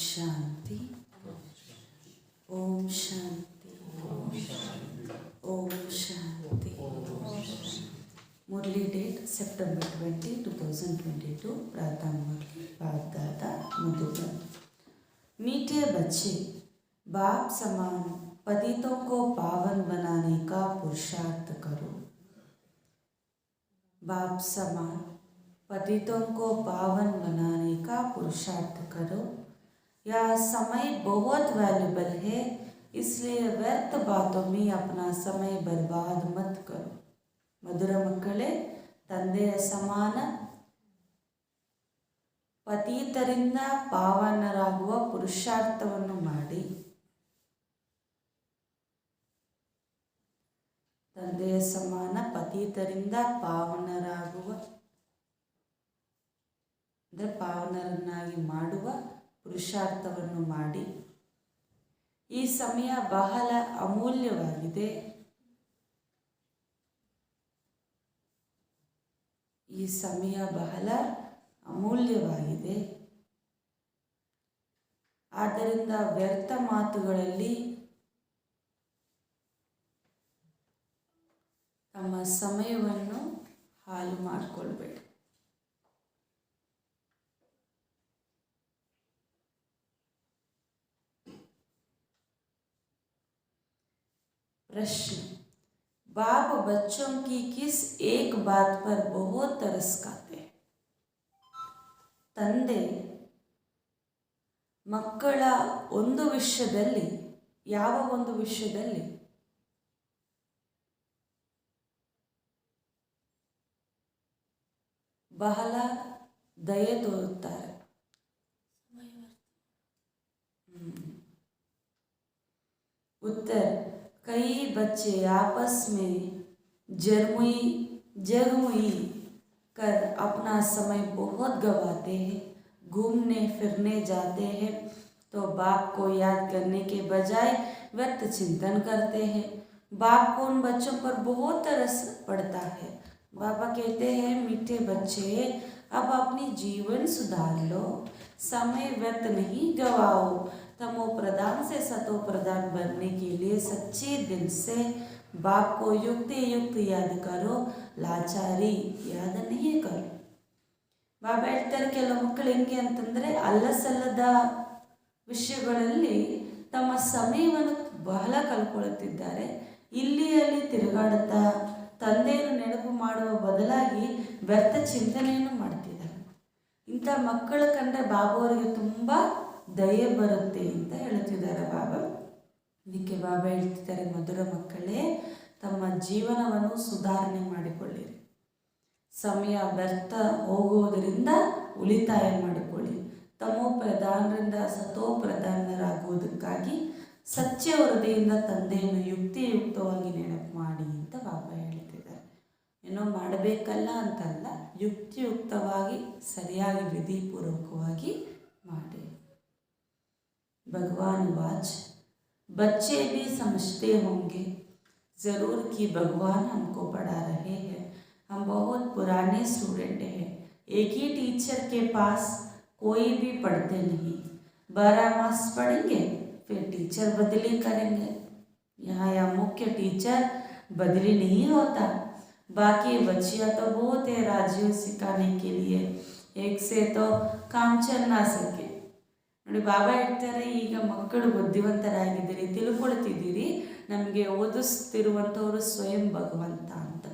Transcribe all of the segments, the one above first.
शांति ओम शांति ओम शांति। मुरली date सितंबर 20, 2022। प्रातः मुरली बाप दादा मधुबन। मीठे बच्चे, बाप समान पतितों को पावन बनाने का पुरुषार्थ करो। बाप समान पतितों को पावन बनाने का पुरुषार्थ करो। यह समय बहुत वैल्यूबल है, इसलिए व्यर्थ बातों में अपना समय बर्बाद मत करो। ಮಧುರ ಮಕ್ಕಳೇ, ತಂದೆಯ ಸಮಾನ ಪತಿತರಿಂದ ಪಾವನರಾಗುವ ಪುರುಷಾರ್ಥವನ್ನು ಮಾಡಿ. ತಂದೆಯ ಸಮಾನ ಪತಿತರಿಂದ ಪಾವನರಾಗುವ ಅಂದರೆ ಪಾವನರನ್ನಾಗಿ ಮಾಡುವ ಪುರುಷಾರ್ಥವನ್ನು ಮಾಡಿ. ಈ ಸಮಯ ಬಹಳ ಅಮೂಲ್ಯವಾಗಿದೆ. ಈ ಸಮಯ ಬಹಳ ಅಮೂಲ್ಯವಾಗಿದೆ. ಆದ್ದರಿಂದ ವ್ಯರ್ಥ ಮಾತುಗಳಲ್ಲಿ ತಮ್ಮ ಸಮಯವನ್ನು ಹಾಳು ಮಾಡಿಕೊಳ್ಬೇಡಿ. प्रश्न: बाप बच्चों की किस एक बात पर बहुत तरस खाते हैं? ತಂದೆ ಮಕ್ಕಳ ಒಂದು ವಿಷಯದಲ್ಲಿ, ಯಾವ ಒಂದು ವಿಷಯದಲ್ಲಿ ಬಹಳ ದಯೆ ತೋರುತ್ತಾರೆ? उत्तर: कई बच्चे आपस में जगमुई कर अपना समय बहुत गंवाते हैं। घूमने फिरने जाते हैं तो बाप को याद करने के बजाय व्यर्थ चिंतन करते हैं। बाप को उन बच्चों पर बहुत तरस पड़ता है। बाबा कहते हैं, मीठे बच्चे, अब अपनी जीवन सुधार लो, समय व्यर्थ नहीं गवाओ। तमो प्रधान से सतो प्रधान बनने के लिए सच्चे दिल से बाप को युक्त याद करो, लाचारी याद नहीं करो. ಬಾಬಾ ಹೇಳ್ತಾರೆ, ಕೆಲವು ಮಕ್ಕಳು ಹೆಂಗೆ ಅಂತಂದರೆ ಅಲ್ಲಸಲ್ಲದ ವಿಷಯಗಳಲ್ಲಿ ತಮ್ಮ ಸಮಯವನ್ನು ಬಹಳ ಕಳ್ಕೊಳ್ಳುತ್ತಿದ್ದಾರೆ. ಇಲ್ಲಿ ಅಲ್ಲಿ ತಿರುಗಾಡುತ್ತಾ ತಂದೆಯನ್ನು ನೆನಪು ಮಾಡುವ ಬದಲಾಗಿ ವ್ಯರ್ಥ ಚಿಂತನೆಯನ್ನು ಮಾಡ್ತಿದ್ದಾರೆ. ಇಂಥ ಮಕ್ಕಳು ಕಂಡ್ರೆ ಬಾಬಾ ಅವರಿಗೆ ತುಂಬ ದಯೆ ಬರುತ್ತೆ ಅಂತ ಹೇಳ್ತಿದ್ದಾರೆ ಬಾಬಾ. ಇದಕ್ಕೆ ಬಾಬಾ ಹೇಳ್ತಿದ್ದಾರೆ, ಮಧುರ ಮಕ್ಕಳೇ, ತಮ್ಮ ಜೀವನವನ್ನು ಸುಧಾರಣೆ ಮಾಡಿಕೊಳ್ಳಿರಿ. ಸಮಯ ವ್ಯರ್ಥ ಹೋಗುವುದರಿಂದ ಉಳಿತಾಯ ಮಾಡಿಕೊಳ್ಳಿ. ತಮೋ ಪ್ರಧಾನರಿಂದ ಸತೋ ಪ್ರಧಾನರಾಗುವುದಕ್ಕಾಗಿ ಸಚ್ಚೆ ಹೃದಯದಿಂದ ತಂದೆಯನ್ನು ಯುಕ್ತಿಯುಕ್ತವಾಗಿ ನೆನಪು ಮಾಡಿ ಅಂತ ಬಾಬಾ ಹೇಳ್ತಿದ್ದಾರೆ. ಏನೋ ಮಾಡಬೇಕಲ್ಲ ಅಂತಲ್ಲ, ಯುಕ್ತಿಯುಕ್ತವಾಗಿ ಸರಿಯಾಗಿ ವಿಧಿಪೂರ್ವಕವಾಗಿ ಮಾಡಿ. भगवान वाच: बच्चे भी समझते होंगे ज़रूर कि भगवान हमको पढ़ा रहे हैं। हम बहुत पुराने स्टूडेंट हैं। एक ही टीचर के पास कोई भी पढ़ते नहीं। 12 मास पढ़ेंगे फिर टीचर बदली करेंगे। यहाँ मुख्य टीचर बदली नहीं होता। बाकी बच्चियाँ तो बहुत है राज्यों सिखाने के लिए, एक से तो काम चल ना सके. ನೋಡಿ, ಬಾಬಾ ಹೇಳ್ತಾರೆ, ಈಗ ಮಕ್ಕಳು ಬುದ್ಧಿವಂತರಾಗಿದ್ದೀರಿ, ತಿಳ್ಕೊಳ್ತಿದ್ದೀರಿ, ನಮಗೆ ಓದಿಸ್ತಿರುವಂಥವರು ಸ್ವಯಂ ಭಗವಂತ ಅಂತ.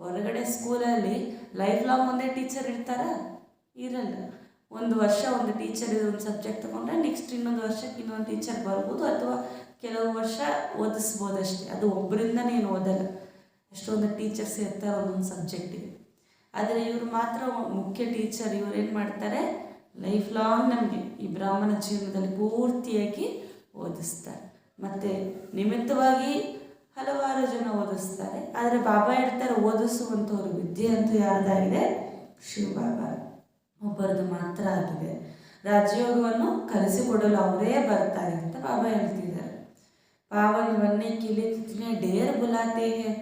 ಹೊರಗಡೆ ಸ್ಕೂಲಲ್ಲಿ ಲೈಫ್ ಲಾಂಗ್ ಒಂದೇ ಟೀಚರ್ ಇರ್ತಾರ? ಇರಲ್ಲ. ಒಂದು ವರ್ಷ ಒಂದು ಟೀಚರ್ ಒಂದು ಸಬ್ಜೆಕ್ಟ್ ತೊಗೊಂಡ್ರೆ ನೆಕ್ಸ್ಟ್ ಇನ್ನೊಂದು ವರ್ಷಕ್ಕೆ ಇನ್ನೊಂದು ಟೀಚರ್ ಬರ್ಬೋದು, ಅಥವಾ ಕೆಲವು ವರ್ಷ ಓದಿಸ್ಬೋದಷ್ಟೇ. ಅದು ಒಬ್ಬರಿಂದನೇ ಏನು ಓದಲ್ಲ, ಎಷ್ಟೊಂದು ಟೀಚರ್ಸ್ ಇರ್ತಾರೆ ಒಂದೊಂದು ಸಬ್ಜೆಕ್ಟಿಗೆ. ಆದರೆ ಇವರು ಮಾತ್ರ ಮುಖ್ಯ ಟೀಚರ್. ಇವ್ರು ಏನು ಮಾಡ್ತಾರೆ, ಲೈಫ್ ಲಾಂಗ್ ನಮಗೆ ಈ ಬ್ರಾಹ್ಮಣ ಜೀವನದಲ್ಲಿ ಪೂರ್ತಿಯಾಗಿ ಓದಿಸ್ತಾರೆ. ಮತ್ತು ನಿಮಿತ್ತವಾಗಿ ಹಲವಾರು ಜನ ಓದಿಸ್ತಾರೆ. ಆದರೆ ಬಾಬಾ ಹೇಳ್ತಾರೆ, ಓದಿಸುವಂಥವ್ರು ವಿದ್ಯೆ ಅಂತೂ ಯಾರ್ದಾಗಿದೆ? ಶಿವಬಾಬಾ ಒಬ್ಬರದು ಮಾತ್ರ ಆಗಿದೆ. ರಾಜಯೋಗವನ್ನು ಕಲಿಸಿಕೊಡಲು ಅವರೇ ಬರ್ತಾರೆ ಅಂತ ಬಾಬಾ ಹೇಳ್ತಿದ್ದಾರೆ. ಪಾವನ बनने के लिए कितने ढेर बुलाते हैं,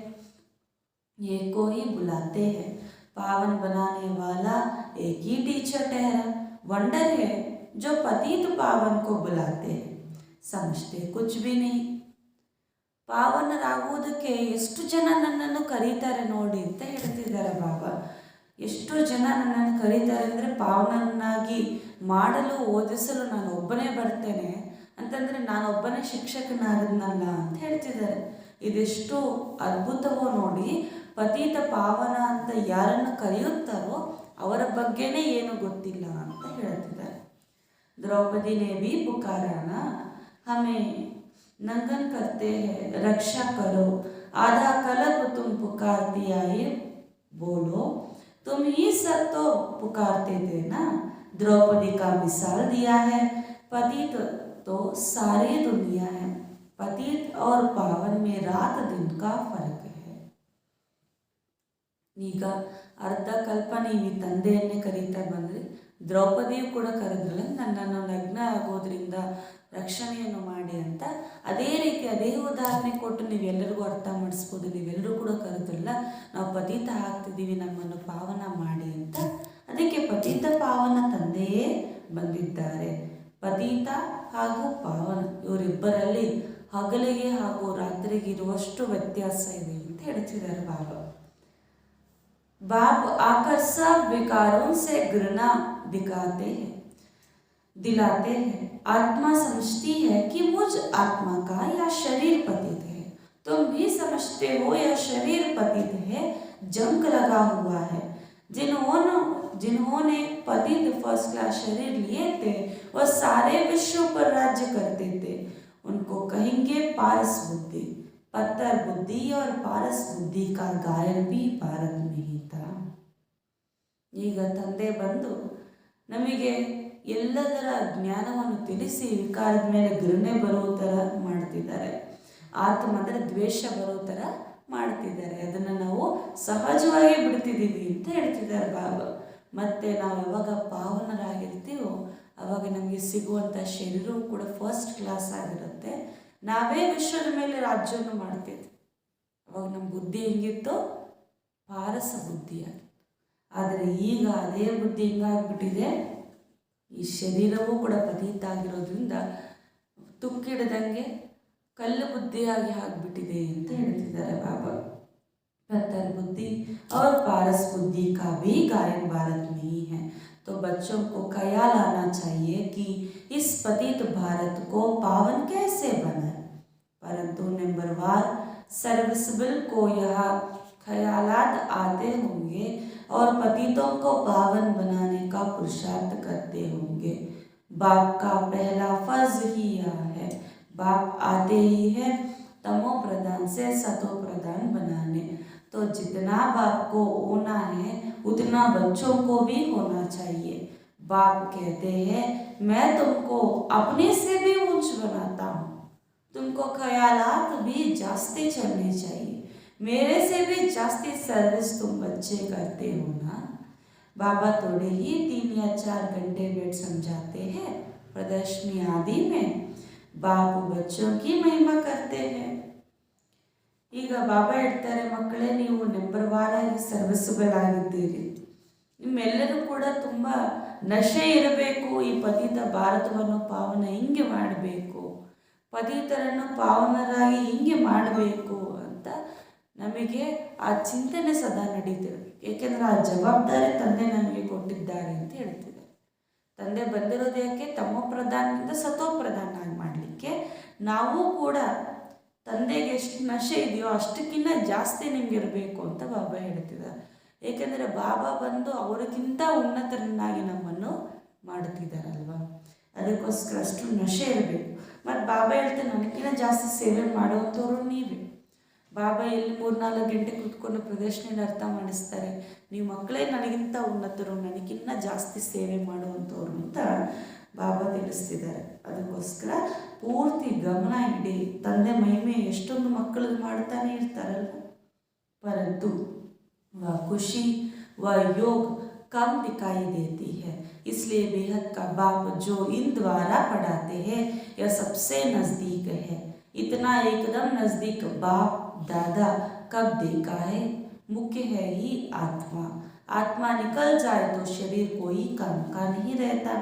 एक को ही बुलाते हैं. पावन बनाने वाला एक ही टीचर ठहरा. वंडर है जो पतित पावन को बुलाते हैं, समझते कुछ भी नहीं. ಪಾವನರಾಗುವುದಕ್ಕೆ ಎಷ್ಟು ಜನ ನನ್ನನ್ನು ಕರೀತಾರೆ ನೋಡಿ ಅಂತ ಹೇಳ್ತಿದ್ದಾರೆ ಬಾಬಾ. ಎಷ್ಟು ಜನ ನನ್ನನ್ನು ಕರೀತಾರೆ ಅಂದರೆ ಪಾವನನ್ನಾಗಿ ಮಾಡಲು ಓದಿಸಲು ನಾನು ಒಬ್ಬನೇ ಬರ್ತೇನೆ ಅಂತಂದರೆ ನಾನೊಬ್ಬನೇ ಶಿಕ್ಷಕನಾಗದ್ನಲ್ಲ ಅಂತ ಹೇಳ್ತಿದ್ದಾರೆ. ಇದೆಷ್ಟು ಅದ್ಭುತವೋ ನೋಡಿ. ಪತಿತ ಪಾವನ ಅಂತ ಯಾರನ್ನು ಕರೆಯುತ್ತಾರೋ ಅವರ ಬಗ್ಗೆನೇ ಏನು ಗೊತ್ತಿಲ್ಲ ಅಂತ ಹೇಳ್ತಿದ್ದಾರೆ. द्रौपदी ने भी पुकारा ना, हमें नंगन करते हैं, रक्षा करो. आधा कल्प तुम पुकारती आई, बोलो तुम ही सब तो पुकारते थे ना. द्रौपदी का मिसाल दिया है. पतित तो सारी दुनिया है. पतित और पावन में रात दिन का फर्क है. ಈಗ ಅರ್ಧ ಕಲ್ಪ ನೀವು ಈ ತಂದೆಯನ್ನೇ ಕರೀತಾ ಬಂದರೆ, ದ್ರೌಪದಿಯು ಕೂಡ ಕರೆದ್ರಲ್ಲ, ನನ್ನನ್ನು ನಗ್ನ ಆಗೋದ್ರಿಂದ ರಕ್ಷಣೆಯನ್ನು ಮಾಡಿ ಅಂತ. ಅದೇ ರೀತಿ ಅದೇ ಉದಾಹರಣೆ ಕೊಟ್ಟು ನೀವೆಲ್ಲರಿಗೂ ಅರ್ಥ ಮಾಡಿಸ್ಬೋದು. ನೀವೆಲ್ಲರೂ ಕೂಡ ಕರೆದ್ರಲ್ಲ, ನಾವು ಪತಿತ ಆಗ್ತಿದ್ದೀವಿ, ನಮ್ಮನ್ನು ಪಾವನ ಮಾಡಿ ಅಂತ. ಅದಕ್ಕೆ ಪತಿತ ಪಾವನ ತಂದೆಯೇ ಬಂದಿದ್ದಾರೆ. ಪತಿತ ಹಾಗೂ ಪಾವನ ಇವರಿಬ್ಬರಲ್ಲಿ ಹಗಲಿಗೆ ಹಾಗೂ ರಾತ್ರಿಗೆ ಇರುವಷ್ಟು ವ್ಯತ್ಯಾಸ ಇದೆ ಅಂತ ಹೇಳ್ತಿದ್ದಾರೆ ಬಾಬಾ. बाप आकर सब विकारों से घृणा दिलाते हैं. आत्मा समझती है कि मुझ आत्मा का या शरीर पतित है. तुम भी समझते हो या शरीर पतित है. जंग लगा हुआ है. जिन्होंने पतित फर्स्ट क्लास शरीर लिए थे वह सारे विश्व पर राज्य करते थे. उनको कहेंगे पारस बुद्धि. पत्थर बुद्धि और पारस बुद्धि का गायन भी भारत में ही था. ಈಗ ತಂದೆ ಬಂದು ನಮಗೆ ಎಲ್ಲದರ ಜ್ಞಾನವನ್ನು ತಿಳಿಸಿ ವಿಕಾರದ ಮೇಲೆ ಘೃಣೆ ಬರೋ ಥರ ಮಾಡ್ತಿದ್ದಾರೆ. ಆತ್ಮ ಅಂದರೆ ದ್ವೇಷ ಬರೋ ಥರ ಮಾಡ್ತಿದ್ದಾರೆ. ಅದನ್ನು ನಾವು ಸಹಜವಾಗಿ ಬಿಡ್ತಿದ್ದೀವಿ ಅಂತ ಹೇಳ್ತಿದ್ದಾರೆ ಬಾಬಾ. ಮತ್ತು ನಾವು ಯಾವಾಗ ಪಾವನರಾಗಿರ್ತೀವೋ ಆವಾಗ ನಮಗೆ ಸಿಗುವಂಥ ಶರೀರವು ಕೂಡ ಫಸ್ಟ್ ಕ್ಲಾಸ್ ಆಗಿರುತ್ತೆ. ನಾವೇ ವಿಶ್ವದ ಮೇಲೆ ರಾಜ್ಯವನ್ನು ಮಾಡ್ತಿದ್ವಿ. ಅವಾಗ ನಮ್ಮ ಬುದ್ಧಿ ಹೆಂಗಿತ್ತೋ ಪಾರಸ ಬುದ್ಧಿಯಾಗಿತ್ತು. ಆದರೆ ಈಗ ಅದೇ ಬುದ್ಧಿ ಹೆಂಗಾಗ್ಬಿಟ್ಟಿದೆ, ಈ ಶರೀರವೂ ಕೂಡ ಪತಿತ ಆಗಿರೋದ್ರಿಂದ ತುಕ್ಕಿಡ್ದಂಗೆ ಕಲ್ಲು ಬುದ್ಧಿಯಾಗಿ ಆಗಿಬಿಟ್ಟಿದೆ ಅಂತ ಹೇಳ್ತಿದ್ದಾರೆ ಬಾಬಾ. पत्थर बुद्धि और पारस बुद्धि का भी गायन भारत में ही है. तो बच्चों को ख्याल आना चाहिए कि इस पतित भारत को पावन कैसे बनाए. परंतु नंबरवार सर्विसबल को यह ख्यालात आते होंगे और पतितों को पावन बनाने का पुरुषार्थ करते होंगे. बाप का पहला फर्ज ही यह है. बाप आते ही है तमो प्रधान से सतो प्रधान बनाने. तो जितना बाप को होना है उतना बच्चों को भी होना चाहिए. बाप कहते हैं मैं तुमको अपने से भी ऊंच बनाता हूँ. तुमको ख्यालात भी जास्ती चलने चाहिए. मेरे से भी जास्ती सर्विस तुम बच्चे करते हो ना. बाबा थोड़े ही 3 या 4 घंटे बैठ समझाते हैं. प्रदर्शनी आदि में बाप बच्चों की महिमा करते हैं. ಈಗ ಬಾಬಾ ಹೇಳ್ತಾರೆ, ಮಕ್ಕಳೇ ನೀವು ನಂಬರ್ ವಾರ್ ಆಗಿ ಸರ್ವಿಸಬಲ್ ಆಗಿದ್ದೀರಿ. ನಿಮ್ಮೆಲ್ಲರೂ ಕೂಡ ತುಂಬ ನಶೆ ಇರಬೇಕು. ಈ ಪತಿತ ಭಾರತವನ್ನು ಪಾವನ ಹಿಂಗೆ ಮಾಡಬೇಕು, ಪತಿತರನ್ನು ಪಾವನರಾಗಿ ಹಿಂಗೆ ಮಾಡಬೇಕು ಅಂತ ನಮಗೆ ಆ ಚಿಂತನೆ ಸದಾ ನಡೀತಿದೆ. ಏಕೆಂದರೆ ಆ ಜವಾಬ್ದಾರಿ ತಂದೆ ನಮಗೆ ಕೊಟ್ಟಿದ್ದಾರೆ ಅಂತ ಹೇಳ್ತಿದ್ದಾರೆ. ತಂದೆ ಬಂದಿರೋದು ಯಾಕೆ? ತಮೋ ಪ್ರಧಾನದಿಂದ ಸತೋ ಪ್ರಧಾನ ಆಗಿ ಮಾಡಲಿಕ್ಕೆ. ನಾವು ಕೂಡ ತಂದೆಗೆ ಎಷ್ಟು ನಶೆ ಇದೆಯೋ ಅಷ್ಟಕ್ಕಿಂತ ಜಾಸ್ತಿ ನಿಮ್ಗೆ ಇರಬೇಕು ಅಂತ ಬಾಬಾ ಹೇಳ್ತಿದ್ದಾರೆ. ಏಕೆಂದರೆ ಬಾಬಾ ಬಂದು ಅವರಿಗಿಂತ ಉನ್ನತರನ್ನಾಗಿ ನಮ್ಮನ್ನು ಮಾಡುತ್ತಿದ್ದಾರಲ್ವ, ಅದಕ್ಕೋಸ್ಕರ ಅಷ್ಟು ನಶೆ ಇರಬೇಕು. ಮತ್ತು ಬಾಬಾ ಹೇಳ್ತಾರೆ ನನಗಿಂತ ಜಾಸ್ತಿ ಸೇವೆ ಮಾಡುವಂಥವ್ರು ನೀವೇ. ಬಾಬಾ ಎಲ್ಲಿ 3-4 ಗಂಟೆ ಕೂತ್ಕೊಂಡು ಪ್ರದರ್ಶನ ಅರ್ಥ ಮಾಡಿಸ್ತಾರೆ. ನೀವು ಮಕ್ಕಳೇ ನನಗಿಂತ ಉನ್ನತರು, ನನಗಿನ್ನ ಜಾಸ್ತಿ ಸೇವೆ ಮಾಡುವಂಥವ್ರು ಅಂತ ಬಾಬಾ ತಿಳಿಸ್ತಿದ್ದಾರೆ. ಅದಕ್ಕೋಸ್ಕರ ಪೂರ್ತಿ ಗಮನ ಇಡಿ. ತಂದೆ ಮಹಿಮೆ ಎಷ್ಟೊಂದು ಮಕ್ಕಳು ಮಾಡ್ತಾನೆ ಇರ್ತಾರಲ್ವ. ಪರಂತು वह खुशी वह योग कम दिखाई देती है. इसलिए बेहद का बाप जो इन द्वारा पढ़ाते हैं यह सबसे नज़दीक है. इतना एकदम नज़दीक बाप दादा कब देखा है. मुख्य है ही आत्मा. आत्मा निकल जाए तो शरीर कोई काम का नहीं रहता.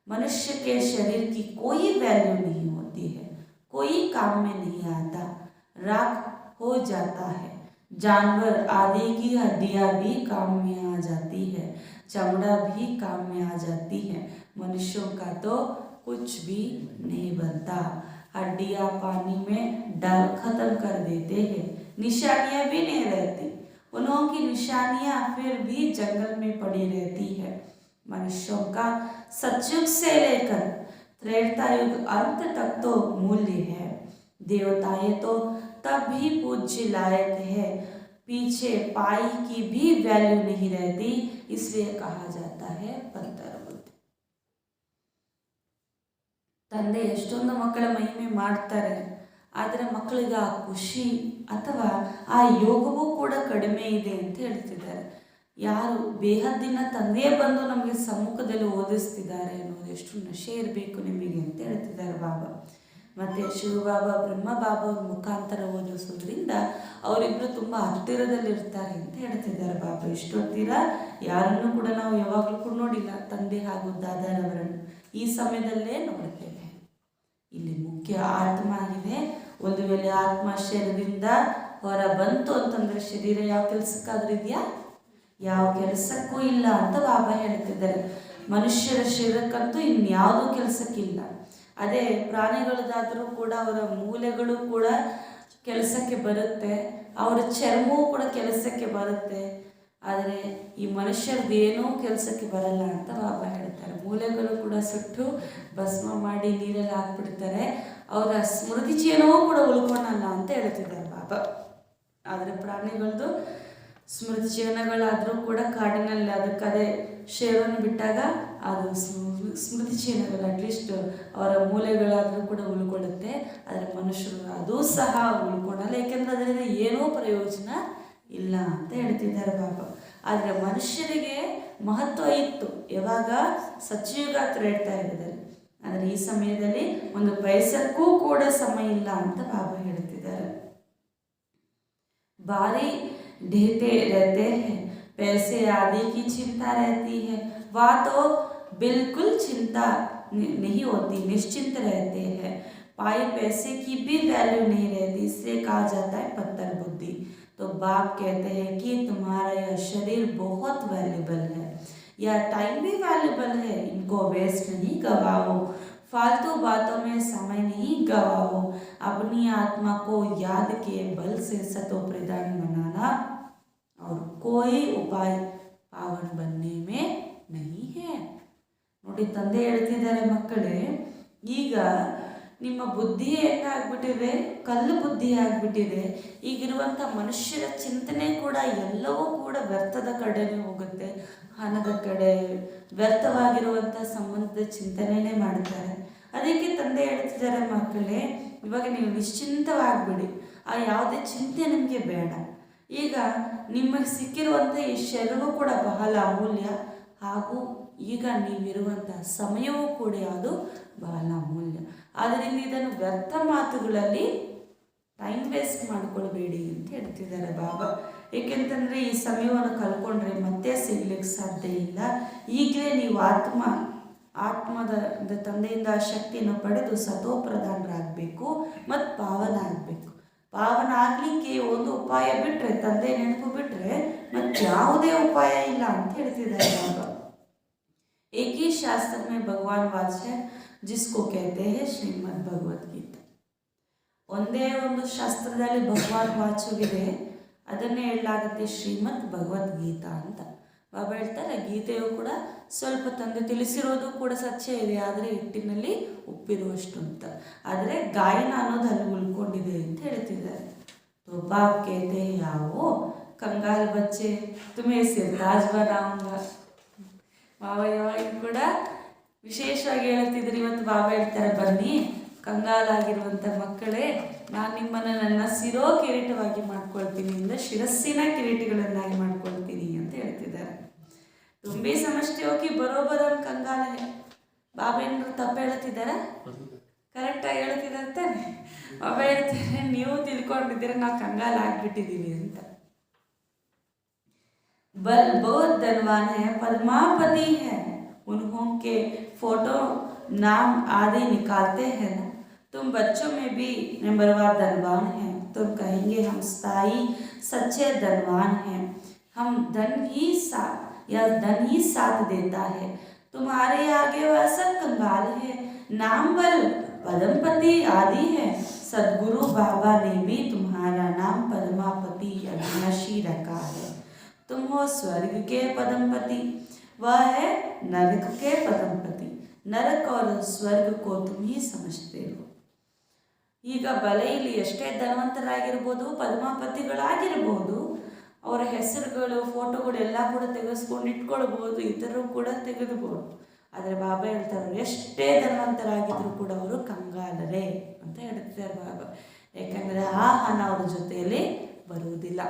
मनुष्य के शरीर की कोई वैल्यू नहीं होती है, कोई काम में नहीं आता, राख हो जाता है। जानवर आदि की हड्डियां भी काम में आ जाती है, चमड़ा भी काम में आ जाती है। मनुष्यों का तो कुछ भी नहीं बनता। हड्डियां पानी में डाल खत्म कर देते हैं, निशानियां भी नहीं रहती। उन्हों की निशानियां फिर भी जंगल में पड़ी रहती है। मनुष्यों का सतयुग से लेकर त्रेता युग अंत तक तो मूल्य है। देवताएं तो तब भी पूज्य लायक है, पीछे पाई की भी वैल्यू नहीं रहती, इसलिए कहा जाता है पत्थर बुद्धि। ತಂದೆ ಎಷ್ಟೊಂದು ಮಕ್ಕಳ ಮಹಿಮೆ ಮಾಡ್ತಾರೆ, ಆದರೆ ಮಕ್ಕಳಿಗೆ ಆ ಖುಷಿ ಅಥವಾ ಆ ಯೋಗವೂ ಕೂಡ ಕಡಿಮೆ ಇದೆ ಅಂತ ಹೇಳ್ತಿದ್ದಾರೆ. ಯಾರು ಬೇಹದ್ದಿನ ತಂದೆಯೇ ಬಂದು ನಮಗೆ ಸಮ್ಮುಖದಲ್ಲಿ ಓದಿಸ್ತಿದ್ದಾರೆ ಅನ್ನೋದು ಎಷ್ಟು ನಶೆ ಇರಬೇಕು ನಿಮಗೆ ಅಂತ ಹೇಳ್ತಿದ್ದಾರೆ ಬಾಬಾ. ಮತ್ತು ಶಿವಬಾಬಾ ಬ್ರಹ್ಮ ಬಾಬಾ ಅವ್ರ ಮುಖಾಂತರ ಓದಿಸೋದ್ರಿಂದ ಅವರಿಬ್ಬರು ತುಂಬ ಹತ್ತಿರದಲ್ಲಿರ್ತಾರೆ ಅಂತ ಹೇಳ್ತಿದ್ದಾರೆ ಬಾಬಾ. ಇಷ್ಟು ಹತ್ತಿರ ಯಾರನ್ನು ಕೂಡ ನಾವು ಯಾವಾಗಲೂ ಕೂಡ ನೋಡಿಲ್ಲ, ತಂದೆ ಹಾಗೂ ದಾದಾರವರನ್ನು ಈ ಸಮಯದಲ್ಲೇ ನೋಡುತ್ತೇವೆ. ಇಲ್ಲಿ ಮುಖ್ಯ ಆತ್ಮ ಆಗಿದೆ. ಒಂದು ವೇಳೆ ಆತ್ಮ ಶರೀರದಿಂದ ಹೊರ ಬಂತು ಅಂತಂದರೆ ಶರೀರ ಯಾವ ಕೆಲಸಕ್ಕಾದ್ರೂ ಇದೆಯಾ? ಯಾವ ಕೆಲಸಕ್ಕೂ ಇಲ್ಲ ಅಂತ ಬಾಬಾ ಹೇಳ್ತಿದ್ದಾರೆ. ಮನುಷ್ಯರ ಶರೀರಕ್ಕಂತೂ ಇನ್ಯಾವುದೂ ಕೆಲಸಕ್ಕಿಲ್ಲ. ಅದೇ ಪ್ರಾಣಿಗಳದಾದರೂ ಕೂಡ ಅವರ ಮೂಳೆಗಳು ಕೂಡ ಕೆಲಸಕ್ಕೆ ಬರುತ್ತೆ, ಅವರ ಚರ್ಮವೂ ಕೂಡ ಕೆಲಸಕ್ಕೆ ಬರುತ್ತೆ. ಆದರೆ ಈ ಮನುಷ್ಯರದ್ದೇನೂ ಕೆಲಸಕ್ಕೆ ಬರಲ್ಲ ಅಂತ ಬಾಬಾ ಹೇಳ್ತಾರೆ. ಮೂಳೆಗಳು ಕೂಡ ಸುಟ್ಟು ಭಸ್ಮ ಮಾಡಿ ನೀರಲ್ಲಿ ಹಾಕ್ಬಿಡ್ತಾರೆ, ಅವರ ಸ್ಮೃತಿ ಚಿಹ್ನವೂ ಕೂಡ ಉಳ್ಕೊಳಲ್ಲ ಅಂತ ಹೇಳ್ತಿದ್ದಾರೆ ಬಾಬಾ. ಆದರೆ ಪ್ರಾಣಿಗಳದ್ದು ಸ್ಮೃತಿ ಚಿಹ್ನಗಳಾದರೂ ಕೂಡ ಕಾಡಿನಲ್ಲಿ ಅದಕ್ಕದೇ ಶೇರನ್ನು ಬಿಟ್ಟಾಗ ಅದು ಸ್ಮೃತಿ ಚಿಹ್ನಗಳು ಅಟ್ಲೀಸ್ಟ್ ಅವರ ಮೂಲೆಗಳಾದರೂ ಕೂಡ ಉಳ್ಕೊಳ್ಳುತ್ತೆ. ಆದರೆ ಮನುಷ್ಯರು ಅದೂ ಸಹ ಉಳ್ಕೊಳಲ್ಲ, ಏಕೆಂದರೆ ಅದರಿಂದ ಏನೂ ಪ್ರಯೋಜನ ಇಲ್ಲ ಅಂತ ಹೇಳ್ತಿದ್ದಾರೆ ಬಾಬಾ. ಆದರೆ ಮನುಷ್ಯರಿಗೆ ಮಹತ್ವ ಇತ್ತು ಯಾವಾಗ ಸತ್ಯಯುಗ ತ್ರೇತಾ ಯುಗದಲ್ಲಿ. ಆದರೆ ಈ ಸಮಯದಲ್ಲಿ ಒಂದು ಪೈಸಕ್ಕೂ ಕೂಡ ಸಮಯ ಇಲ್ಲ ಅಂತ ಬಾಬಾ ಹೇಳ್ತಿದ್ದಾರೆ. बारी ढेते रहते हैं, पैसे आदि की चिंता रहती है, वह तो बिल्कुल चिंता नहीं होती, निश्चिंत रहते हैं। पाई पैसे की भी वैल्यू नहीं रहती, इसलिए कहा जाता है पत्थर बुद्धि। तो बाप कहते हैं कि तुम्हारा यह शरीर बहुत वैल्यूबल है, यह टाइम भी वैल्यूबल है, इनको वेस्ट नहीं गवाओ, फालतू बातों में समय नहीं गवाओ, अपनी आत्मा को याद के बल से सतो प्रदान बनाना और कोई उपाय पावन बनने में नहीं है. ನೋಡಿ ತಂದೆ ಹೇಳ್ತಿದ್ದಾರೆ, ಮಕ್ಕಳೇ ಈಗ ನಿಮ್ಮ ಬುದ್ಧಿ ಹೆಂಗಾಗ್ಬಿಟ್ಟಿದೆ, ಕಲ್ಲು ಬುದ್ಧಿ ಆಗ್ಬಿಟ್ಟಿದೆ. ಈಗಿರುವಂಥ ಮನುಷ್ಯರ ಚಿಂತನೆ ಕೂಡ ಎಲ್ಲವೂ ಕೂಡ ವ್ಯರ್ಥದ ಕಡೆನೇ ಹೋಗುತ್ತೆ, ಹಣದ ಕಡೆ, ವ್ಯರ್ಥವಾಗಿರುವಂಥ ಸಂಬಂಧದ ಚಿಂತನೆಯೇ ಮಾಡ್ತಾರೆ. ಅದಕ್ಕೆ ತಂದೆ ಹೇಳ್ತಿದ್ದಾರೆ, ಮಕ್ಕಳೇ ಇವಾಗ ನೀವು ನಿಶ್ಚಿಂತವಾಗ್ಬಿಡಿ, ಆ ಯಾವುದೇ ಚಿಂತೆ ನಿಮಗೆ ಬೇಡ. ಈಗ ನಿಮಗೆ ಸಿಕ್ಕಿರುವಂಥ ಈ ಶರೀರವೂ ಕೂಡ ಬಹಳ ಅಮೂಲ್ಯ, ಹಾಗೂ ಈಗ ನೀವಿರುವಂಥ ಸಮಯವೂ ಕೂಡ ಯಾವುದು ಬಹಳ ಅಮೂಲ್ಯ. ಆದ್ದರಿಂದ ಇದನ್ನು ವ್ಯರ್ಥ ಮಾತುಗಳಲ್ಲಿ ಟೈಮ್ ವೇಸ್ಟ್ ಮಾಡ್ಕೊಳ್ಬೇಡಿ ಅಂತ ಹೇಳ್ತಿದ್ದಾರೆ ಬಾಬಾ. ಏಕೆಂತಂದರೆ ಈ ಸಮಯವನ್ನು ಕಲ್ಕೊಂಡ್ರೆ ಮತ್ತೆ ಸಿಗ್ಲಿಕ್ಕೆ ಸಾಧ್ಯ ಇಲ್ಲ. ಈಗಲೇ ನೀವು ಆತ್ಮದ ತಂದೆಯಿಂದ ಆ ಶಕ್ತಿಯನ್ನು ಪಡೆದು ಸತೋಪ್ರಧಾನರಾಗಬೇಕು ಮತ್ತು ಪಾವನ ಆಗಬೇಕು. ಪಾವನ ಆಗಲಿಕ್ಕೆ ಒಂದು ಉಪಾಯ ಬಿಟ್ಟರೆ, ತಂದೆ ನೆನಪು ಬಿಟ್ಟರೆ ಮತ್ತು ಯಾವುದೇ ಉಪಾಯ ಇಲ್ಲ ಅಂತ ಹೇಳ್ತಿದ್ದಾರೆ ಬಾಬಾ. एक ही शास्त्र में भगवान वाच है जिसको कहते हैं ಶ್ರೀಮದ್ ಭಗವದ್ಗೀತಾ. ಒಂದೇ ಒಂದು ಶಾಸ್ತ್ರದಲ್ಲಿ ಭಗವಾನ್ ವಾಚವಿದೆ, ಅದನ್ನೇ ಹೇಳಲಾಗುತ್ತೆ ಶ್ರೀಮದ್ ಭಗವದ್ಗೀತಾ ಅಂತ. ಬಾಬಾ ಹೇಳ್ತಾರೆ, ಗೀತೆಯು ಕೂಡ ಸ್ವಲ್ಪ ತಂದೆ ತಿಳಿಸಿರೋದು ಕೂಡ ಸತ್ಯ ಇದೆ, ಆದರೆ ಹಿಟ್ಟಿನಲ್ಲಿ ಉಪ್ಪಿರುವಷ್ಟು ಅಂತ. ಆದರೆ ಗಾಯನ ಅನ್ನೋದು ಅಲ್ಲಿ ಉಳ್ಕೊಂಡಿದೆ ಅಂತ ಹೇಳ್ತಿದ್ದಾರೆ. तो बाप कहते हैं आओ कंगाल बच्चे तुम्हें सिरताज बनाऊंगा. ಬಾಬಾ ಯಾವಾಗ ಕೂಡ ವಿಶೇಷವಾಗಿ ಹೇಳ್ತಿದ್ರು. ಇವತ್ತು ಬಾಬಾ ಹೇಳ್ತಾರೆ, ಬನ್ನಿ ಕಂಗಾಲಾಗಿರುವಂಥ ಮಕ್ಕಳೇ, ನಾನು ನಿಮ್ಮನ್ನು ನನ್ನ ಶಿರೋ ಕಿರೀಟವಾಗಿ ಮಾಡ್ಕೊಳ್ತೀನಿ, ಶಿರಸ್ಸಿನ ಕಿರೀಟಗಳನ್ನಾಗಿ ಮಾಡ್ಕೊಳ್ತೀನಿ ಅಂತ ಹೇಳ್ತಿದ್ದಾರೆ. ತುಂಬಿ ಸಮಷ್ಟಿ ಹೋಗಿ ಬರೋಬರ ಕಂಗಾಲ ಬಾಬಾ ಏನಾದ್ರು ತಪ್ಪು ಹೇಳ್ತಿದ್ದಾರೆ? ಕರೆಕ್ಟಾಗಿ ಹೇಳ್ತಿದ್ದಾರೆ ತಾನೆ. ಬಾಬಾ ಹೇಳ್ತಾರೆ, ನೀವು ತಿಳ್ಕೊಂಡಿದ್ದೀರ ನಾವು ಕಂಗಾಲ ಆಗ್ಬಿಟ್ಟಿದ್ದೀವಿ ಅಂತ. बल बहुत धनवान है, पद्मापति है, उनके फोटो नाम आदि निकालते हैं ना, तुम बच्चों में भी नंबरवार धनवान हैं। तुम कहेंगे हम स्थायी सच्चे धनवान हैं, हम धन ही साथ देता है। तुम्हारे आगे वह सब कंगाल है, नाम बल पद्मपति आदि है। सदगुरु बाबा ने भी तुम्हारा नाम पद्मापति अविनाशी रखा है। तुम हो स्वर्ग के पद्मपति, वह है नरक के पद्मपति। नरक और स्वರ್ಗ को तुम ही समझते हो। ಈಗ ಬಲೆ ಇಲ್ಲಿ ಎಷ್ಟೇ ಧನವಂತರಾಗಿರ್ಬೋದು, ಪದ್ಮಾಪತಿಗಳಾಗಿರ್ಬೋದು, ಅವರ ಹೆಸರುಗಳು ಫೋಟೋಗಳು ಎಲ್ಲ ಕೂಡ ತೆಗೆಸ್ಕೊಂಡು ಇಟ್ಕೊಳ್ಬೋದು, ಇತರರು ಕೂಡ ತೆಗೆದುಬೋದು. ಆದರೆ ಬಾಬಾ ಹೇಳ್ತಾರೆ ಎಷ್ಟೇ ಧನವಂತರಾಗಿದ್ರು ಕೂಡ ಅವರು ಕಂಗಾಲರೇ ಅಂತ ಹೇಳ್ತಿದ್ದಾರೆ ಬಾಬಾ. ಯಾಕಂದರೆ ಆ ಹಣ ಅವ್ರ ಜೊತೆಯಲ್ಲಿ ಬರುವುದಿಲ್ಲ.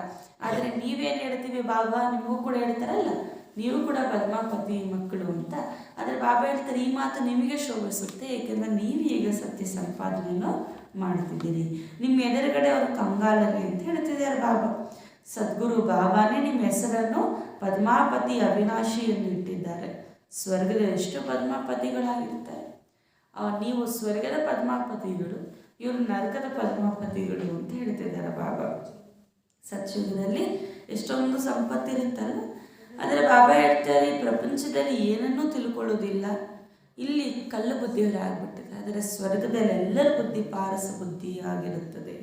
ಆದರೆ ನೀವೇನು ಹೇಳ್ತೀವಿ, ಬಾಬಾ ನಿಮಗೂ ಕೂಡ ಹೇಳ್ತಾರಲ್ಲ, ನೀವು ಕೂಡ ಪದ್ಮಾಪತಿ ಮಕ್ಕಳು ಅಂತ. ಆದರೆ ಬಾಬಾ ಹೇಳ್ತಾರೆ ಈ ಮಾತು ನಿಮಗೆ ಶೋಭಿಸುತ್ತೆ, ಏಕೆಂದರೆ ನೀವು ಈಗ ಸತ್ಯ ಸಂಪಾದನೆಯನ್ನು ಮಾಡ್ತಿದ್ದೀರಿ. ನಿಮ್ಮ ಎದುರುಗಡೆ ಅವರು ಕಂಗಾಲರೇ ಅಂತ ಹೇಳ್ತಿದ್ದಾರೆ ಬಾಬಾ. ಸದ್ಗುರು ಬಾಬಾನೇ ನಿಮ್ಮ ಹೆಸರನ್ನು ಪದ್ಮಾಪತಿ ಅವಿನಾಶಿ ಎಂದು ಇಟ್ಟಿದ್ದಾರೆ. ಸ್ವರ್ಗದ ಎಷ್ಟು ಪದ್ಮಾಪತಿಗಳಾಗಿರ್ತಾರೆ. ನೀವು ಸ್ವರ್ಗದ ಪದ್ಮಾಪತಿಗಳು, ಇವರು ನರಕದ ಪದ್ಮಾಪತಿಗಳು ಅಂತ ಹೇಳ್ತಿದ್ದಾರೆ ಬಾಬಾ. ಸತ್ಯುಗದಲ್ಲಿ ಎಷ್ಟೊಂದು ಸಂಪತ್ತಿರುತ್ತಲ್ಲ, ಆದರೆ ಬಾಬಾ ಹೇಳ್ತಾರೆ ಈ ಪ್ರಪಂಚದಲ್ಲಿ ಏನನ್ನೂ ತಿಳ್ಕೊಳ್ಳೋದಿಲ್ಲ, ಇಲ್ಲಿ ಕಲ್ಲು ಬುದ್ಧಿಯವರಾಗ್ಬಿಟ್ಟಿದೆ. ಆದರೆ ಸ್ವರ್ಗದಲ್ಲಿ ಎಲ್ಲರ ಬುದ್ಧಿ ಪಾರಸ ಬುದ್ಧಿ ಆಗಿರುತ್ತದೆ.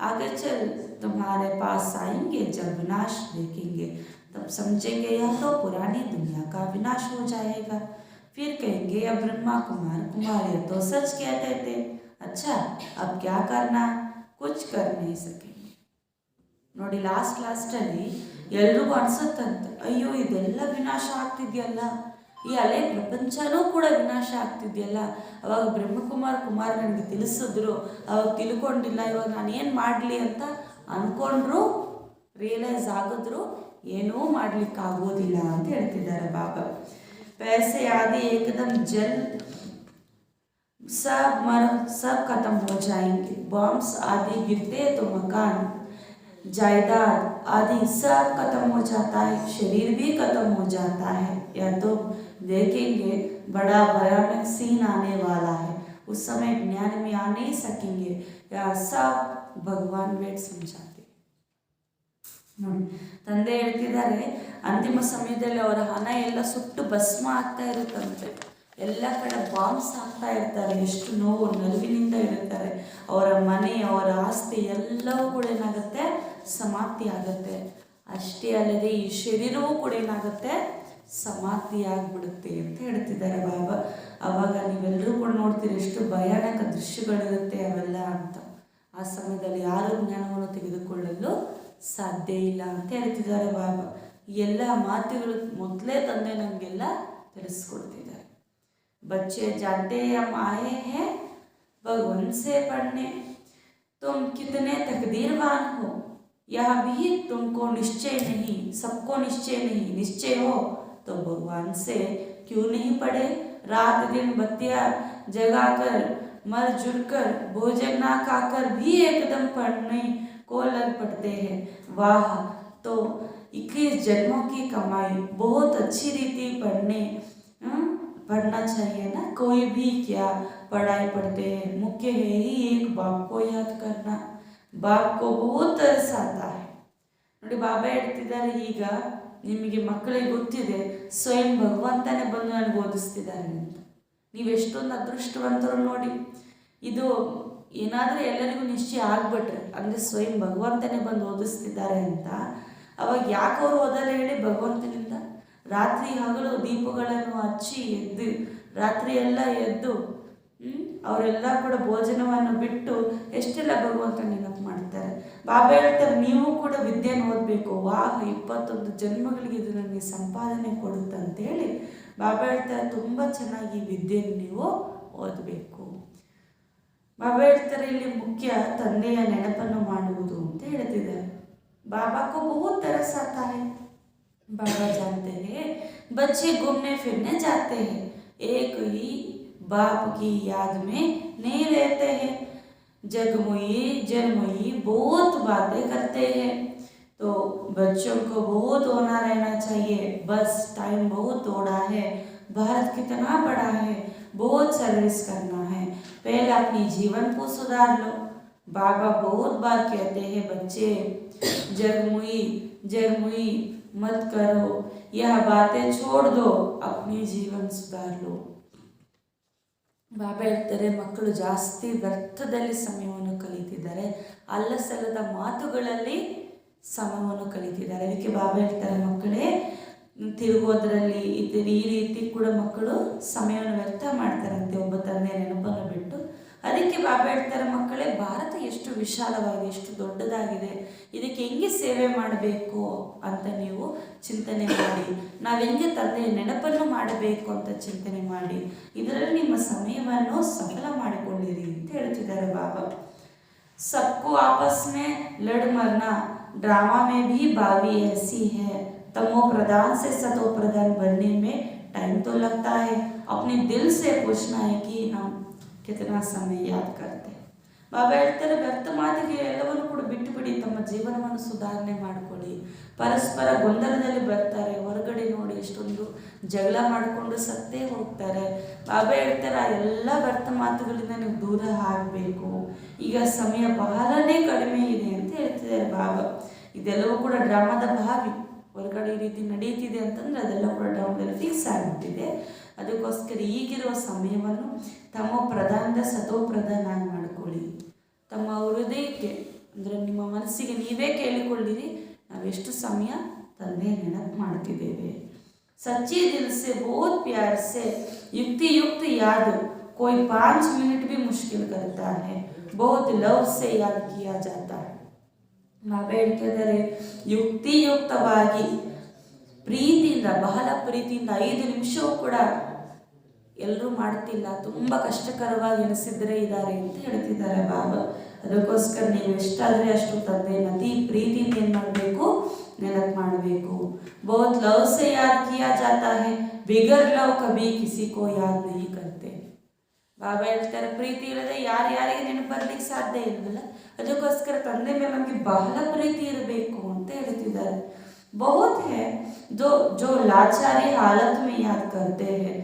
आगे चल तुम्हारे पास आएंगे जब विनाश देखेंगे, तब समझेंगे यह तो पुरानी दुनिया का विनाश हो जाएगा। फिर कहेंगे अब ब्रह्मा कुमार ये तो सच कहते थे, अच्छा अब क्या करना, कुछ कर नहीं सकेंगे। ನೋಡಿ ಲಾಸ್ಟಲ್ಲಿ ಎಲ್ರಿಗೂ ಅನ್ಸುತ್ತಂತೆ, ಅಯ್ಯೋ ಇದೆಲ್ಲ ವಿನಾಶ ಆಗ್ತಿದೆಯಲ್ಲ, ಈ ಹಳೆ ಪ್ರಪಂಚನೂ ಕೂಡ ವಿನಾಶ ಆಗ್ತಿದೆಯಲ್ಲ. ಅವಾಗ ಕುಮಾರ್ ನನಗೆ ತಿಳಿಸಿದ್ರು, ಅವಾಗ ತಿಳ್ಕೊಂಡಿಲ್ಲ, ಇವಾಗ ನಾನೇನು ಮಾಡಲಿ ಅಂತ ಅಂದ್ಕೊಂಡ್ರು, ರಿಯಲೈಸ್ ಆಗಿದ್ರು, ಏನೂ ಮಾಡಲಿಕ್ಕಾಗೋದಿಲ್ಲ ಅಂತ ಹೇಳ್ತಿದ್ದಾರೆ ಬಾಬಾ. पैसे आदि एकदम जल सब खत्म हो जाएंगे, बॉम्ब्स आदि गिरते तो मकान जायदाद आदि सब खत्म हो जाता है, शरीर भी खत्म हो जाता है। या तो देखेंगे बड़ा भयानक सीन आने वाला है, उस समय ज्ञान में आ नहीं सकेंगे, या सब भगवान वेट समझाते। ನೋಡಿ ತಂದೆ ಹೇಳ್ತಿದ್ದಾರೆ, ಅಂತಿಮ ಸಮಯದಲ್ಲಿ ಅವರ ಹಣ ಎಲ್ಲ ಸುಟ್ಟು ಭಸ್ಮ ಆಗ್ತಾ ಇರುತ್ತಂತೆ, ಎಲ್ಲ ಕಡೆ ಬಾಂಬ್ಸ್ ಹಾಕ್ತಾ ಇರ್ತಾರೆ, ಎಷ್ಟು ನೋವು ನಲಿವಿನಿಂದ ಇರುತ್ತಾರೆ. ಅವರ ಮನೆ, ಅವರ ಆಸ್ತಿ ಎಲ್ಲವೂ ಕೂಡ ಏನಾಗುತ್ತೆ, ಸಮಾಪ್ತಿ ಆಗುತ್ತೆ. ಅಷ್ಟೇ ಅಲ್ಲದೆ ಈ ಶರೀರವೂ ಕೂಡ ಏನಾಗುತ್ತೆ, ಸಮಾಪ್ತಿ ಆಗಿಬಿಡುತ್ತೆ ಅಂತ ಹೇಳ್ತಿದ್ದಾರೆ ಬಾಬಾ. ಆವಾಗ ನೀವೆಲ್ಲರೂ ಕೂಡ ನೋಡ್ತೀರಿ ಎಷ್ಟು ಭಯಾನಕ ದೃಶ್ಯಗಳಿರುತ್ತೆ ಅವೆಲ್ಲ ಅಂತ. ಆ ಸಮಯದಲ್ಲಿ ಯಾರು ಜ್ಞಾನವನ್ನು ತೆಗೆದುಕೊಳ್ಳಲು ಸಾಧ್ಯ ಇಲ್ಲ ಅಂತ ಹೇಳ್ತಿದ್ದಾರೆ ಬಾಬಾ. ಎಲ್ಲ ಮಾತುಗಳು ಮೊದಲೇ ತಂದೆ ನಮಗೆಲ್ಲ ತಿಳಿಸ್ಕೊಡ್ತಿದ್ದಾರೆ. बच्चे जानते हम आए हैं भगवान से पढ़ने, तुम कितने तकदीरवान हो, यह भी तुमको निश्चय नहीं, सबको निश्चय नहीं, निश्चय हो तो भगवान से क्यों नहीं पढ़े। रात दिन बत्तियाँ जगाकर मर जुड़ कर भोजन ना खाकर भी एकदम पढ़ने को लग पड़ते हैं। वाह, तो 21 जन्मों की कमाई, बहुत अच्छी रीति पढ़ना चाहिए ना। कोई भी क्या पढ़ाई पढ़ते हैं, मुख्य है ही एक बाप को याद करना, बाप को बहुत तरस आता है। ನೋಡಿ ಬಾಬಾ ಹೇಳ್ತಿದ್ದಾರೆ, ಈಗ ನಿಮಗೆ ಮಕ್ಕಳಿಗೆ ಗೊತ್ತಿದೆ ಸ್ವಯಂ ಭಗವಂತನೇ ಬಂದು ನನಗೆ ಓದಿಸ್ತಿದ್ದಾರೆ ಅಂತ. ನೀವೆಷ್ಟೊಂದು ಅದೃಷ್ಟವಂತರು ನೋಡಿ. ಇದು ಏನಾದರೂ ಎಲ್ಲರಿಗೂ ನಿಶ್ಚಯ ಆಗ್ಬಿಟ್ರೆ, ಅಂದರೆ ಸ್ವಯಂ ಭಗವಂತನೇ ಬಂದು ಓದಿಸ್ತಿದ್ದಾರೆ ಅಂತ, ಅವಾಗ ಯಾಕೆ ಅವರು ಓದಲ್ಲ ಹೇಳಿ ಭಗವಂತನಿಂದ? ರಾತ್ರಿ ಹಗಲು ದೀಪಗಳನ್ನು ಹಚ್ಚಿ ಎದ್ದು ರಾತ್ರಿ ಎಲ್ಲ ಎದ್ದು ಅವರೆಲ್ಲ ಕೂಡ ಭೋಜನವನ್ನು ಬಿಟ್ಟು ಎಷ್ಟೆಲ್ಲ ಭಗವಂತ ನೆನಪು ಮಾಡ್ತಾರೆ. ಬಾಬಾ ಹೇಳ್ತಾರೆ ನೀವು ಕೂಡ ವಿದ್ಯೆಯನ್ನು ಓದಬೇಕು. ವಾಹ, 21 ಜನ್ಮಗಳಿಗೆ ಇದು ನನಗೆ ಸಂಪಾದನೆ ಕೊಡುತ್ತೆ ಅಂತೇಳಿ ಬಾಬಾ ಹೇಳ್ತಾರೆ, ತುಂಬ ಚೆನ್ನಾಗಿ ವಿದ್ಯೆಯನ್ನು ನೀವು ಓದಬೇಕು. ಬಾಬಾ ಹೇಳ್ತಾರೆ ಇಲ್ಲಿ ಮುಖ್ಯ ತಂದೆಯ ನೆನಪನ್ನು ಮಾಡುವುದು ಅಂತ ಹೇಳ್ತಿದ್ದಾರೆ. बाबा को बहुत तरस आता है। बाबा जानते हैं बच्चे घूमने फिरने जाते हैं, एक ही बाप की याद में नहीं रहते हैं, जगमुई जन्मुई बहुत बातें करते हैं। तो बच्चों को बहुत होना रहना चाहिए, बस टाइम बहुत थोड़ा है, भारत कितना बड़ा है, बहुत सर्विस करना है, पहले अपनी जीवन को सुधार लो। बाबा बहुत बार कहते हैं बच्चे जगमुई मत करो, यह बातें छोड़ दो, अपनी जीवन सुधार लो। ಬಾಬಾ ಹೇಳ್ತಾರೆ ಮಕ್ಕಳು ಜಾಸ್ತಿ ವ್ಯರ್ಥದಲ್ಲಿ ಸಮಯವನ್ನು ಕಳೀತಿದ್ದಾರೆ, ಅಲ್ಲ ಸಲ್ಲದ ಮಾತುಗಳಲ್ಲಿ ಸಮಯವನ್ನು ಕಳೀತಿದ್ದಾರೆ. ಅದಕ್ಕೆ ಬಾಬಾ ಹೇಳ್ತಾರೆ ಮಕ್ಕಳೇ ತಿರುಗೋದ್ರಲ್ಲಿ ಈ ರೀತಿ ಕೂಡ ಮಕ್ಕಳು ಸಮಯವನ್ನು ವ್ಯರ್ಥ ಮಾಡ್ತಾರಂತೆ ಒಬ್ಬ ತಂದೆ ನೆನಪನ್ನು ಬಿಟ್ಟು. ಅದಕ್ಕೆ ಬಾಬಾ ಹೇಳ್ತಾರೆ ಮಕ್ಕಳೇ ಭಾರತ ಎಷ್ಟು ವಿಶಾಲವಾಗಿದೆ, ಎಷ್ಟು ದೊಡ್ಡದಾಗಿದೆ, ಇದಕ್ಕೆ ಹೆಂಗೆ ಸೇವೆ ಮಾಡಬೇಕು ಅಂತ ನೀವು ಚಿಂತನೆ ಮಾಡಿ, ನಾವು ಹೆಂಗೆ ತಂದೆಯ ನೆನಪನ್ನು ಮಾಡಬೇಕು ಅಂತ ಚಿಂತನೆ ಮಾಡಿ, ಇದರಲ್ಲಿ ನಿಮ್ಮ ಸಮಯವನ್ನು ಸಫಲ ಮಾಡಿಕೊಳ್ಳಿರಿ ಅಂತ ಹೇಳ್ತಿದ್ದಾರೆ ಬಾಬಾ. सबको आपस में लड़ मरना ड्रामा में भी बावी ऐसी है, तमो प्रधान से सतो प्रधान बनने में टाइम तो लगता है, अपने दिल से पूछना है कि हम कितना समय याद करते हैं. ಬಾಬಾ ಹೇಳ್ತಾರೆ ವ್ಯರ್ಥ ಮಾತಿಗೆ ಎಲ್ಲವನ್ನು ಕೂಡ ಬಿಟ್ಟು ಬಿಡಿ, ತಮ್ಮ ಜೀವನವನ್ನು ಸುಧಾರಣೆ ಮಾಡಿಕೊಳ್ಳಿ. ಪರಸ್ಪರ ಗೊಂದಲದಲ್ಲಿ ಬರ್ತಾರೆ, ಹೊರಗಡೆ ನೋಡಿ ಎಷ್ಟೊಂದು ಜಗಳ ಮಾಡಿಕೊಂಡು ಸತ್ತೇ ಹೋಗ್ತಾರೆ. ಬಾಬಾ ಹೇಳ್ತಾರೆ ಆ ಎಲ್ಲ ವ್ಯರ್ಥ ಮಾತುಗಳಿಂದ ನೀವು ದೂರ ಆಗಬೇಕು. ಈಗ ಸಮಯ ಬಹಳನೇ ಕಡಿಮೆ ಇದೆ ಅಂತ ಹೇಳ್ತಿದ್ದಾರೆ ಬಾಬಾ. ಇದೆಲ್ಲವೂ ಕೂಡ ಡ್ರಾಮಾದ ಭಾವಿ, ಹೊರಗಡೆ ಈ ರೀತಿ ನಡೀತಿದೆ ಅಂತಂದ್ರೆ ಅದೆಲ್ಲ ಕೂಡ ಡ್ರಾಮಾದಲ್ಲಿ ಫಿಕ್ಸ್ ಆಗಿಬಿಟ್ಟಿದೆ. ಅದಕ್ಕೋಸ್ಕರ ಈಗಿರುವ ಸಮಯವನ್ನು ತಮ್ಮ ಪ್ರಧಾನದ ಸತೋ ಪ್ರಧಾನ ಮಾಡಿಕೊಳ್ಳಿ. ತಮ್ಮ ಹೃದಯಕ್ಕೆ ಅಂದರೆ ನಿಮ್ಮ ಮನಸ್ಸಿಗೆ ನೀವೇ ಕೇಳಿಕೊಳ್ಳಿರಿ, ನಾವೆಷ್ಟು ಸಮಯ ತಂದೆ ನೆನಪು ಮಾಡ್ತಿದ್ದೇವೆ. सच्चे दिल से बहुत प्यार से युक्ति युक्त याद कोई 5 मिनट भी मुश्किल करता है, बहुत लव से याद किया जाता है. ಬಾಬಾ ಹೇಳ್ತಿದ್ದಾರೆ ಯುಕ್ತಿಯುಕ್ತವಾಗಿ ಪ್ರೀತಿಯಿಂದ, ಬಹಳ ಪ್ರೀತಿಯಿಂದ 5 ನಿಮಿಷವೂ ಕೂಡ ಎಲ್ಲರೂ ಮಾಡ್ತಿಲ್ಲ, ತುಂಬ ಕಷ್ಟಕರವಾಗಿ ಎನಿಸಿದ್ರೆ ಇದ್ದಾರೆ ಅಂತ ಹೇಳ್ತಿದ್ದಾರೆ ಬಾಬಾ. ಅದಕ್ಕೋಸ್ಕರ ನೀವು ಎಷ್ಟಾದರೆ ಅಷ್ಟು ತಂದೆ ಅತಿ ಪ್ರೀತಿಯಿಂದ ಏನು ಮಾಡಬೇಕು, ನೆನಪು ಮಾಡಬೇಕು. बहुत लव से याद किया जाता है, बिगर लव कभी किसी को याद नहीं करते. ಬಾಬಾ ಹೇಳ್ತಾರೆ ಪ್ರೀತಿ ಇಲ್ಲದೆ ಯಾರಿಗೆ ನೆನಪು ಬರ್ಲಿಕ್ಕೆ ಸಾಧ್ಯ ಇಲ್ವಲ್ಲ, ಅದಕ್ಕೋಸ್ಕರ ತಂದೆ ಮೇಲೆ ನಮಗೆ ಬಹಳ ಪ್ರೀತಿ ಇರಬೇಕು ಅಂತ ಹೇಳ್ತಿದ್ದಾರೆ. बहुत है जो लाचारी हालत में याद करते हैं,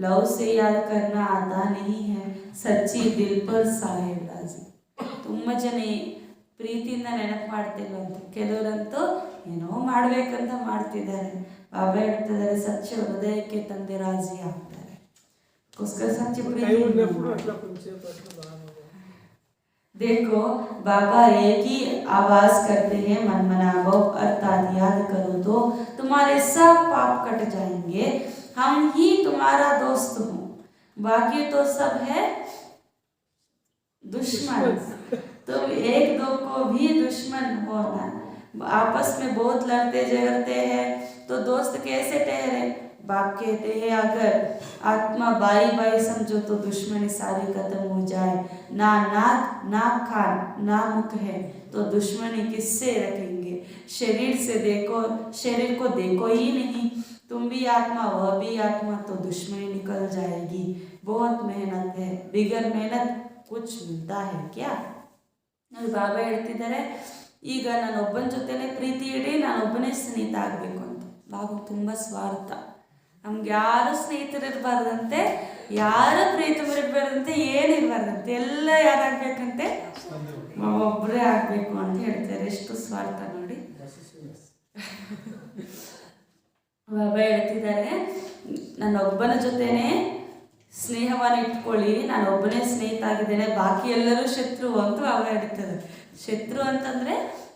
लव से याद करना आता नहीं है, सच्ची दिल पर साहेब राजी. ತುಂಬ ಜನ ಪ್ರೀತಿಯಿಂದ ನೆನಪು ಮಾಡ್ತಿಲ್ವಂತೆ, ಕೆಲವರಂತೂ ಏನೋ ಮಾಡ್ಬೇಕಂತ ಮಾಡ್ತಿದ್ದಾರೆ. ಬಾಬಾ ಹೇಳ್ತಿದ್ದಾರೆ ಸಚ್ಚ ಹೃದಯಕ್ಕೆ ತಂದೆ ರಾಜಿ ಆಗ್ತಾರೆ. सच्ची प्रीति देखो बाबा एक ही आवाज करते हैं, मन मनावो अर्थात याद करो तो तुम्हारे सब पाप कट जाएंगे, हम ही तुम्हारा दोस्त हूँ, बाकी तो सब है दुश्मन. तुम एक दो को भी दुश्मन होना, आपस में बहुत लड़ते झगड़ते हैं तो दोस्त कैसे ठहरे. बाप कहते हैं अगर आत्मा बाई समझो तो दुश्मनी सारी खत्म हो जाए, ना नाक ना कान ना मुख है तो दुश्मनी किससे रखेंगे. शरीर को देखो ही नहीं, तुम भी आत्मा वह भी आत्मा, तो दुश्मनी निकल जाएगी. बहुत मेहनत है, बिगर मेहनत कुछ मिलता है क्या. ಬಾಬಾ ಹೇಳ್ತಿದ್ದಾರೆ ಈಗ ನಾನೊಬ್ಬನ ಜೊತೆನೇ ಪ್ರೀತಿ ಇಡಿ, ನಾನೊಬ್ಬನೇ ಸ್ನೇಹಿತ ಆಗಬೇಕು ಅಂತ. ಬಾಬಾ ತುಂಬ ಸ್ವಾರ್ಥ, ನಮ್ಗೆ ಯಾರು ಸ್ನೇಹಿತರಿರಬಾರ್ದಂತೆ, ಯಾರು ಪ್ರೀತಮರಿರಬಾರ್ದಂತೆ, ಏನಿರಬಾರ್ದಂತೆ, ಎಲ್ಲ ಯಾರಾಗಬೇಕಂತೆ ಒಬ್ಬರೇ ಆಗಬೇಕು ಅಂತ ಹೇಳ್ತಾರೆ. ಎಷ್ಟು ಸ್ವಾರ್ಥ ನೋಡಿ. ಬಾಬಾ ಹೇಳ್ತಿದ್ದಾರೆ ನಾನೊಬ್ಬನ ಜೊತೆನೇ ಸ್ನೇಹವನ್ನು ಇಟ್ಕೊಳ್ಳಿ, ನಾನು ಒಬ್ಬನೇ ಸ್ನೇಹಿತ ಆಗಿದ್ದೇನೆ, ಬಾಕಿ ಎಲ್ಲರೂ ಶತ್ರು ಅಂತ ಬಾಬಾ ಹೇಳ್ತಾರೆ. ಶತ್ರು ಅಂತಂದರೆ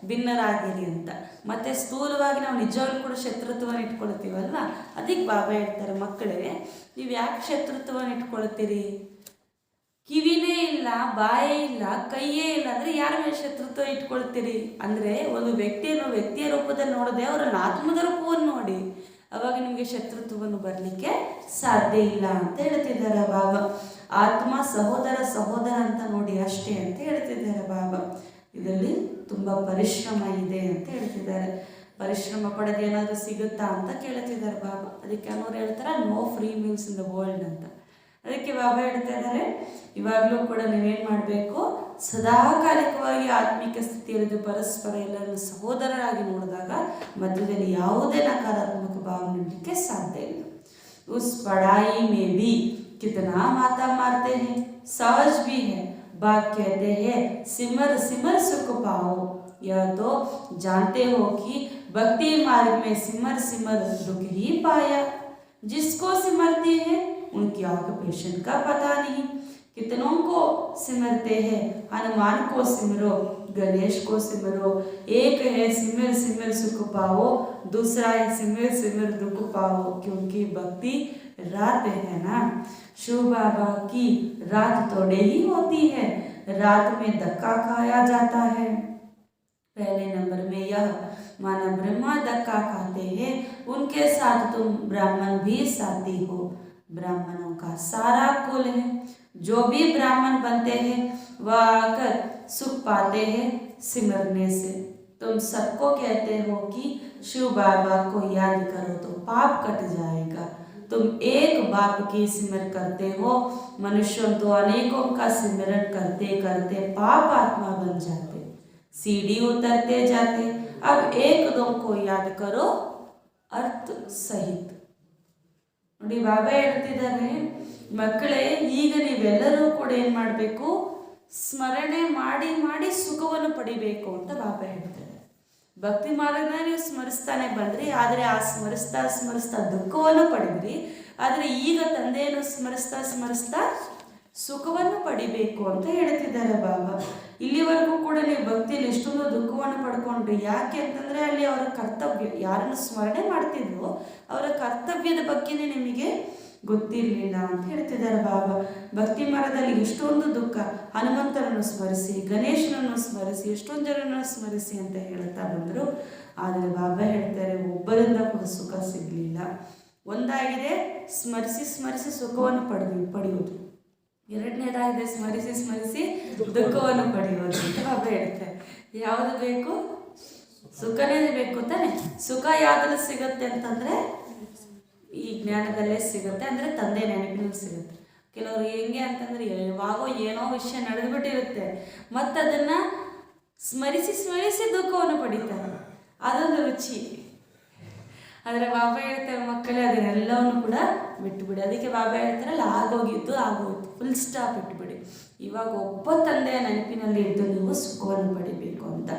ಭಿನ್ನರಾಗಿರಿ ಅಂತ. ಮತ್ತು ಸ್ಥೂಲವಾಗಿ ನಾವು ನಿಜವಾಗ್ಲೂ ಕೂಡ ಶತ್ರುತ್ವವನ್ನು ಇಟ್ಕೊಳ್ತೀವಲ್ವ, ಅದಕ್ಕೆ ಬಾಬಾ ಹೇಳ್ತಾರೆ ಮಕ್ಕಳೇ ನೀವು ಯಾಕೆ ಶತ್ರುತ್ವವನ್ನು ಇಟ್ಕೊಳ್ತೀರಿ. ಕಿವಿನೇ ಇಲ್ಲ, ಬಾಯೇ ಇಲ್ಲ, ಕೈಯೇ ಇಲ್ಲ ಅಂದರೆ ಯಾರ ಮೇಲೆ ಶತ್ರುತ್ವ ಇಟ್ಕೊಳ್ತೀರಿ. ಅಂದರೆ ಒಂದು ವ್ಯಕ್ತಿಯ ರೂಪದಲ್ಲಿ ನೋಡದೆ ಅವರನ್ನು ಆತ್ಮದ ರೂಪವನ್ನು ನೋಡಿ, ಅವಾಗ ನಿಮಗೆ ಶತ್ರುತ್ವವನ್ನು ಬರಲಿಕ್ಕೆ ಸಾಧ್ಯ ಇಲ್ಲ ಅಂತ ಹೇಳ್ತಿದ್ದಾರೆ ಬಾಬಾ. ಆತ್ಮ ಸಹೋದರ ಅಂತ ನೋಡಿ ಅಷ್ಟೇ ಅಂತ ಹೇಳ್ತಿದ್ದಾರೆ ಬಾಬಾ. ಇದರಲ್ಲಿ ತುಂಬ ಪರಿಶ್ರಮ ಇದೆ ಅಂತ ಹೇಳ್ತಿದ್ದಾರೆ. ಪರಿಶ್ರಮ ಪಡೆದು ಏನಾದರೂ ಸಿಗುತ್ತಾ ಅಂತ ಕೇಳ್ತಿದ್ದಾರೆ ಬಾಬಾ. ಅದಕ್ಕೆ ಅನ್ನೋರು ಹೇಳ್ತಾರೆ no free meals in the world ಅಂತ. ಅದಕ್ಕೆ ಬಾಬಾ ಹೇಳ್ತಾ ಇದ್ದಾರೆ ಇವಾಗಲೂ ಕೂಡ ನೀವೇನು ಮಾಡಬೇಕು, ಸದಾಕಾಲಿಕವಾಗಿ ಆತ್ಮಿಕ ಸ್ಥಿತಿಯಲ್ಲಿ ಪರಸ್ಪರ ಎಲ್ಲರನ್ನು ಸಹೋದರರಾಗಿ ನೋಡಿದಾಗ ಮಧ್ಯದಲ್ಲಿ ಯಾವುದೇ ನಕಾರಾತ್ಮಕ ಭಾವ ನೀಡಲಿಕ್ಕೆ ಸಾಧ್ಯ ಇಲ್ಲ. उस पढ़ाई में भी कितना माता मारते हैं, सहज भी है। बाप कहते हैं सिमर सिमर सुख पाओ। यह तो जानते हो कि भक्ति मार्ग में सिमर सिमर दुख ही पाया। जिसको सिमरते हैं उनकी ऑक्यूपेशन का पता नहीं। कितनों को सिमरते हैं, हनुमान को सिमरो, गणेश को सिमरो। एक है सिमर सिमर सुख पाओ, दूसरा है सिमर सिमर दुख पाओ। क्योंकि भक्ति रात है ना, शिव बाबा की रात थोड़े ही होती है, रात में धक्का खाया जाता है। पहले नंबर में यह माना ब्रह्मा धक्का खाते हैं, उनके साथ तुम ब्राह्मण भी साथी हो। ब्राह्मणों का सारा कुल है, जो भी ब्राह्मण बनते हैं वह आकर सुख पाते हैं सिमरने से। तुम सबको कहते हो कि शिव बाबा को याद करो तो पाप कट जाएगा। तुम एक बाप की सिमर करते हो, मनुष्यों तो अनेकों का सिमरन करते करते पाप आत्मा बन जाते, सीढ़ी उतरते जाते। अब एक दो को याद करो अर्थ सहित। ನೋಡಿ ಬಾಬಾ ಹೇಳ್ತಿದ್ದಾರೆ, ಮಕ್ಕಳೇ ಈಗ ನೀವೆಲ್ಲರೂ ಕೂಡ ಏನು ಮಾಡಬೇಕು, ಸ್ಮರಣೆ ಮಾಡಿ ಮಾಡಿ ಸುಖವನ್ನು ಪಡಿಬೇಕು ಅಂತ ಬಾಬಾ ಹೇಳ್ತಾರೆ. ಭಕ್ತಿ ಮಾರ್ಗನ ನೀವು ಸ್ಮರಿಸ್ತಾನೆ ಬಂದ್ರಿ, ಆದರೆ ಆ ಸ್ಮರಿಸ್ತಾ ಸ್ಮರಿಸ್ತಾ ದುಃಖವನ್ನು ಪಡೆದ್ರಿ. ಆದರೆ ಈಗ ತಂದೆಯನ್ನು ಸ್ಮರಿಸ್ತಾ ಸ್ಮರಿಸ್ತಾ ಸುಖವನ್ನು ಪಡಿಬೇಕು ಅಂತ ಹೇಳ್ತಿದ್ದಾರೆ ಬಾಬಾ. ಇಲ್ಲಿವರೆಗೂ ಕೂಡ ನೀವು ಭಕ್ತಿಯಲ್ಲಿ ಎಷ್ಟೊಂದು ದುಃಖವನ್ನು ಪಡ್ಕೊಂಡ್ರಿ. ಯಾಕೆ ಅಂತಂದರೆ ಅಲ್ಲಿ ಅವರ ಕರ್ತವ್ಯ, ಯಾರನ್ನು ಸ್ಮರಣೆ ಮಾಡ್ತಿದ್ರೋ ಅವರ ಕರ್ತವ್ಯದ ಬಗ್ಗೆನೇ ನಿಮಗೆ ಗೊತ್ತಿರಲಿಲ್ಲ ಅಂತ ಹೇಳ್ತಿದ್ದಾರೆ ಬಾಬಾ. ಭಕ್ತಿ ಮಾರ್ಗದಲ್ಲಿ ಎಷ್ಟೊಂದು ದುಃಖ, ಹನುಮಂತನನ್ನು ಸ್ಮರಿಸಿ, ಗಣೇಶನನ್ನು ಸ್ಮರಿಸಿ, ಎಷ್ಟೊಂದು ಜನರನ್ನು ಸ್ಮರಿಸಿ ಅಂತ ಹೇಳ್ತಾ ಬಂದರು. ಆದರೆ ಬಾಬಾ ಹೇಳ್ತಾರೆ ಒಬ್ಬರಿಂದ ಕೂಡ ಸುಖ ಸಿಗಲಿಲ್ಲ. ಒಂದಾಗಿದೆ ಸ್ಮರಿಸಿ ಸ್ಮರಿಸಿ ಸುಖವನ್ನು ಪಡೆಯುವುದು, ಎರಡನೇದಾಗಿದೆ ಸ್ಮರಿಸಿ ಸ್ಮರಿಸಿ ದುಃಖವನ್ನು ಪಡೆಯುವುದು ಅಂತ ಬಾಬಾ ಹೇಳ್ತಾರೆ. ಯಾವುದು ಬೇಕು? ಸುಖನೇ ಬೇಕು ತಾನೆ. ಸುಖ ಯಾವ್ದ್ರಲ್ಲಿ ಸಿಗುತ್ತೆ ಅಂತಂದರೆ ಈ ಜ್ಞಾನದಲ್ಲೇ ಸಿಗುತ್ತೆ, ಅಂದರೆ ತಂದೆ ನೆನಪಿನಲ್ಲಿ ಸಿಗುತ್ತೆ. ಕೆಲವರು ಹೆಂಗೆ ಅಂತಂದರೆ ಯಾವಾಗೋ ಏನೋ ವಿಷಯ ನಡೆದುಬಿಟ್ಟಿರುತ್ತೆ, ಮತ್ತು ಅದನ್ನು ಸ್ಮರಿಸಿ ಸ್ಮರಿಸಿ ದುಃಖವನ್ನು ಪಡಿತಾರೆ, ಅದೊಂದು ರುಚಿ. ಆದರೆ ಬಾಬಾ ಹೇಳ್ತಾರೆ ಮಕ್ಕಳೇ ಅದನ್ನೆಲ್ಲವನ್ನು ಕೂಡ ಬಿಟ್ಟುಬಿಡಿ. ಅದಕ್ಕೆ ಬಾಬಾ ಹೇಳ್ತಾರಲ್ಲ ಆಗೋಗಿದ್ದು ಆಗೋಯ್ತು, ಫುಲ್ ಸ್ಟಾಪ್ ಇಟ್ಬಿಡಿ. ಇವಾಗ ಒಬ್ಬ ತಂದೆಯ ನೆನಪಿನಲ್ಲಿ ಇದ್ದು ನೀವು ಸುಖವನ್ನು ಪಡಿಬೇಕು ಅಂತ.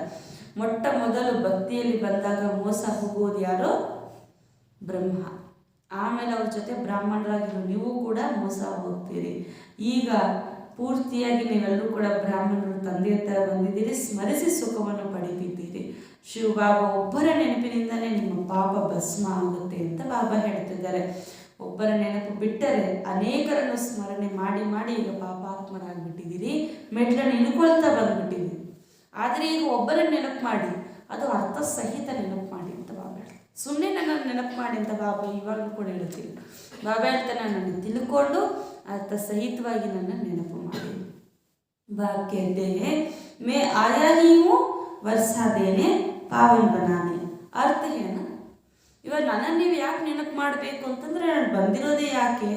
ಮೊಟ್ಟ ಮೊದಲು ಭಕ್ತಿಯಲ್ಲಿ ಬಂದಾಗ ಮೋಸ ಹೋಗುವುದು ಯಾರು? ಬ್ರಹ್ಮ. ಆಮೇಲೆ ಅವ್ರ ಜೊತೆ ಬ್ರಾಹ್ಮಣರಾಗಿರೋ ನೀವು ಕೂಡ ಮೋಸ ಹೋಗ್ತೀರಿ. ಈಗ ಪೂರ್ತಿಯಾಗಿ ನೀವೆಲ್ಲರೂ ಕೂಡ ಬ್ರಾಹ್ಮಣರು ತಂದೆ ಹತ್ರ ಬಂದಿದ್ದೀರಿ, ಸ್ಮರಿಸಿ ಸುಖವನ್ನು ಪಡೀತಿದ್ದೀರಿ. ಶಿವ ಬಾಬಾ ಒಬ್ಬರ ನೆನಪಿನಿಂದಲೇ ನಿಮ್ಮ ಪಾಪ ಭಸ್ಮ ಆಗುತ್ತೆ ಅಂತ ಬಾಬಾ ಹೇಳ್ತಿದ್ದಾರೆ. ಒಬ್ಬರ ನೆನಪು ಬಿಟ್ಟರೆ ಅನೇಕರನ್ನು ಸ್ಮರಣೆ ಮಾಡಿ ಮಾಡಿ ಈಗ ಪಾಪಾತ್ಮರಾಗಿಬಿಟ್ಟಿದ್ದೀರಿ, ಮೆಟ್ಲನ್ನು ಇಳ್ಕೊಳ್ತಾ ಬಂದ್ಬಿಟ್ಟಿದ್ದೀರಿ. ಆದರೆ ಈಗ ಒಬ್ಬರ ನೆನಪು ಮಾಡಿ, ಅದು ಅರ್ಥ ಸಹಿತ ನೆನಪು ಮಾಡಿ ಅಂತ ಬಾಬಾ ಹೇಳ್ತಾರೆ. ಸುಮ್ಮನೆ ನನ್ನನ್ನು ನೆನಪು ಮಾಡಿ ಅಂತ ಬಾಬಾ ಇವಾಗಲೂ ಕೂಡ ಹೇಳ್ತೀವಿ. ಬಾಬಾ ಹೇಳ್ತಾರೆ ನನ್ನನ್ನು ತಿಳ್ಕೊಂಡು ಅರ್ಥ ಸಹಿತವಾಗಿ ನನ್ನ ನೆನಪು ಮಾಡಿ. ಬಾಬ್ कहते हैं मैं आया ही हूँ वर्षा देने पावन बनाने. ಅರ್ಥ ಏನು? ಇವಾಗ ನನ್ನನ್ನು ನೀವು ಯಾಕೆ ನೆನಪು ಮಾಡಬೇಕು ಅಂತಂದರೆ ನಾನು ಬಂದಿರೋದೇ ಯಾಕೆ?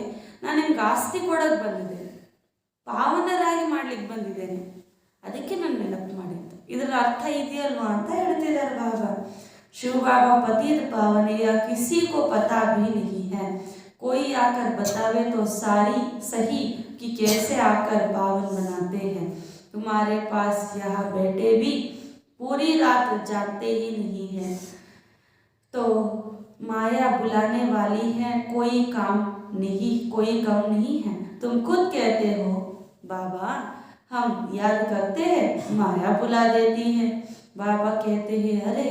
ನಾನು ನಿಮ್ಗೆ ಆಸ್ತಿ ಕೊಡೋಕ್ಕೆ ಬಂದಿದ್ದೇನೆ, ಪಾವನರಾಗಿ ಮಾಡ್ಲಿಕ್ಕೆ ಬಂದಿದ್ದೇನೆ, ಅದಕ್ಕೆ ನಾನು ನೆನಪು ಮಾಡಿದ್ದು. ಇದರ ಅರ್ಥ ಇದೆಯಲ್ವಾ ಅಂತ ಹೇಳ್ತಿದ್ದಾರೆ ಬಾಬಾ. शिव बाबा पतित पावन या किसी को पता भी नहीं है, कोई आकर बतावे तो सारी सही कि कैसे आकर पावन बनाते हैं। तुम्हारे पास यहाँ बैठे भी पूरी रात जागते ही नहीं है, तो माया बुलाने वाली है, कोई काम नहीं, कोई कम नहीं है। तुम खुद कहते हो बाबा हम याद करते हैं, माया बुला देती है। बाबा कहते हैं अरे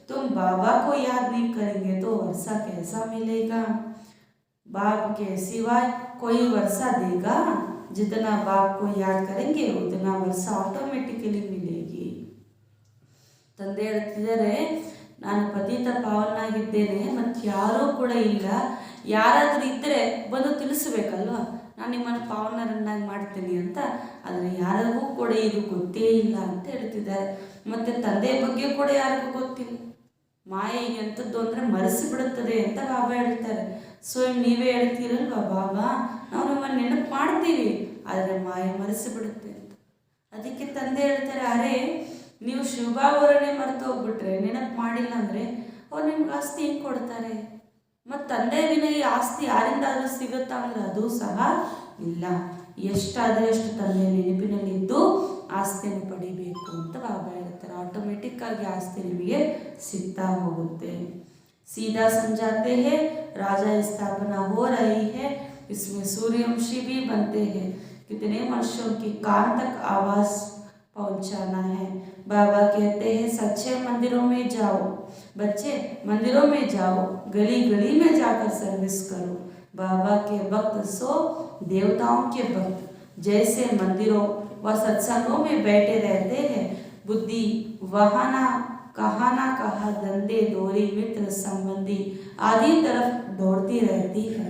तुम बाबा को याद नहीं करेंगे तो वर्षा कैसा मिलेगा? बाप के सिवाय कोई वर्षा देगा? जितना बाप को याद करेंगे उतना वर्षा ऑटोमेटिकली मिलेगी. ತಂದೆ ಹೇಳ್ತಿದ್ದಾರೆ ನಾನು ಪತಿತ ಪಾವನಾಗಿದ್ದೇನೆ, ಮತ್ತು ಯಾರೂ ಕೂಡ ಇಲ್ಲ, ಯಾರಾದರೂ ಇದ್ದರೆ ಬಂದು ತಿಳಿಸ್ಬೇಕಲ್ವ ನಾನು ನಿಮ್ಮನ್ನು ಪಾವನರನ್ನಾಗಿ ಮಾಡ್ತೀನಿ ಅಂತ. ಆದರೆ ಯಾರಿಗೂ ಕೂಡ ಇದು ಗೊತ್ತೇ ಇಲ್ಲ ಅಂತ ಹೇಳ್ತಿದ್ದಾರೆ. ಮತ್ತು ತಂದೆಯ ಬಗ್ಗೆ ಕೂಡ ಯಾರಿಗೂ ಗೊತ್ತಿಲ್ಲ. ಮಾಯೆ ಎಂಥದ್ದು ಅಂದರೆ ಮರೆಸಿಬಿಡುತ್ತದೆ ಅಂತ ಬಾಬಾ ಹೇಳ್ತಾರೆ. ಸ್ವಯಂ ನೀವೇ ಹೇಳ್ತೀರಲ್ವ ಬಾಬಾ ನಾವು ನಿಮ್ಮನ್ನು ನೆನಪು ಮಾಡ್ತೀವಿ, ಆದರೆ ಮಾಯೆ ಮರೆಸಿಬಿಡುತ್ತೆ ಅಂತ. ಅದಕ್ಕೆ ತಂದೆ ಹೇಳ್ತಾರೆ ಅರೆ ನೀವು ಶಿವಬಾಬಾವರನ್ನೇ ಮರೆತು ಹೋಗ್ಬಿಟ್ರೆ, ನೆನಪು ಮಾಡಿಲ್ಲ ಅಂದರೆ ಅವ್ರು ನಿಮ್ಗೆ ಆಸ್ತಿ ಹೆಂಗೆ ಕೊಡ್ತಾರೆ? ಮತ್ತು ತಂದೆ ವಿನ ಈ ಆಸ್ತಿ ಯಾರಿಂದಾದರೂ ಸಿಗುತ್ತಾ ಅಂದರೆ ಅದು ಸಹ ಇಲ್ಲ. ಎಷ್ಟಾದರೆ ಅಷ್ಟು ತಂದೆ ನೆನಪಿನಲ್ಲಿದ್ದು ಆಸ್ತಿಯನ್ನು ಪಡಿಬೇಕು ಅಂತ ಬಾಬಾ ಹೇಳ್ತಾರೆ. ಆಟೋಮೆಟಿಕ್ಕಾಗಿ ಆಸ್ತಿ ನಿಮಗೆ ಸಿಗ್ತಾ ಹೋಗುತ್ತೆ. सीधा समझाते हैं राजा स्थापना हो रही है, इसमें सूर्यवंशी भी बनते हैं, कितने मनुष्यों की कान तक आवाज़ पहुंचाना है। बाबा कहते हैं सच्चे मंदिरों में जाओ, बच्चे मंदिरों में जाओ, गली गली में जाकर सर्विस करो। बाबा के भक्त सो देवताओं के भक्त जैसे मंदिरों व सत्संगों में बैठे रहते हैं, बुद्धि वहाना कहाँ ना कहाँ धंधे दोरी मित्र संबंधी आदि तरफ दौड़ती रहती है।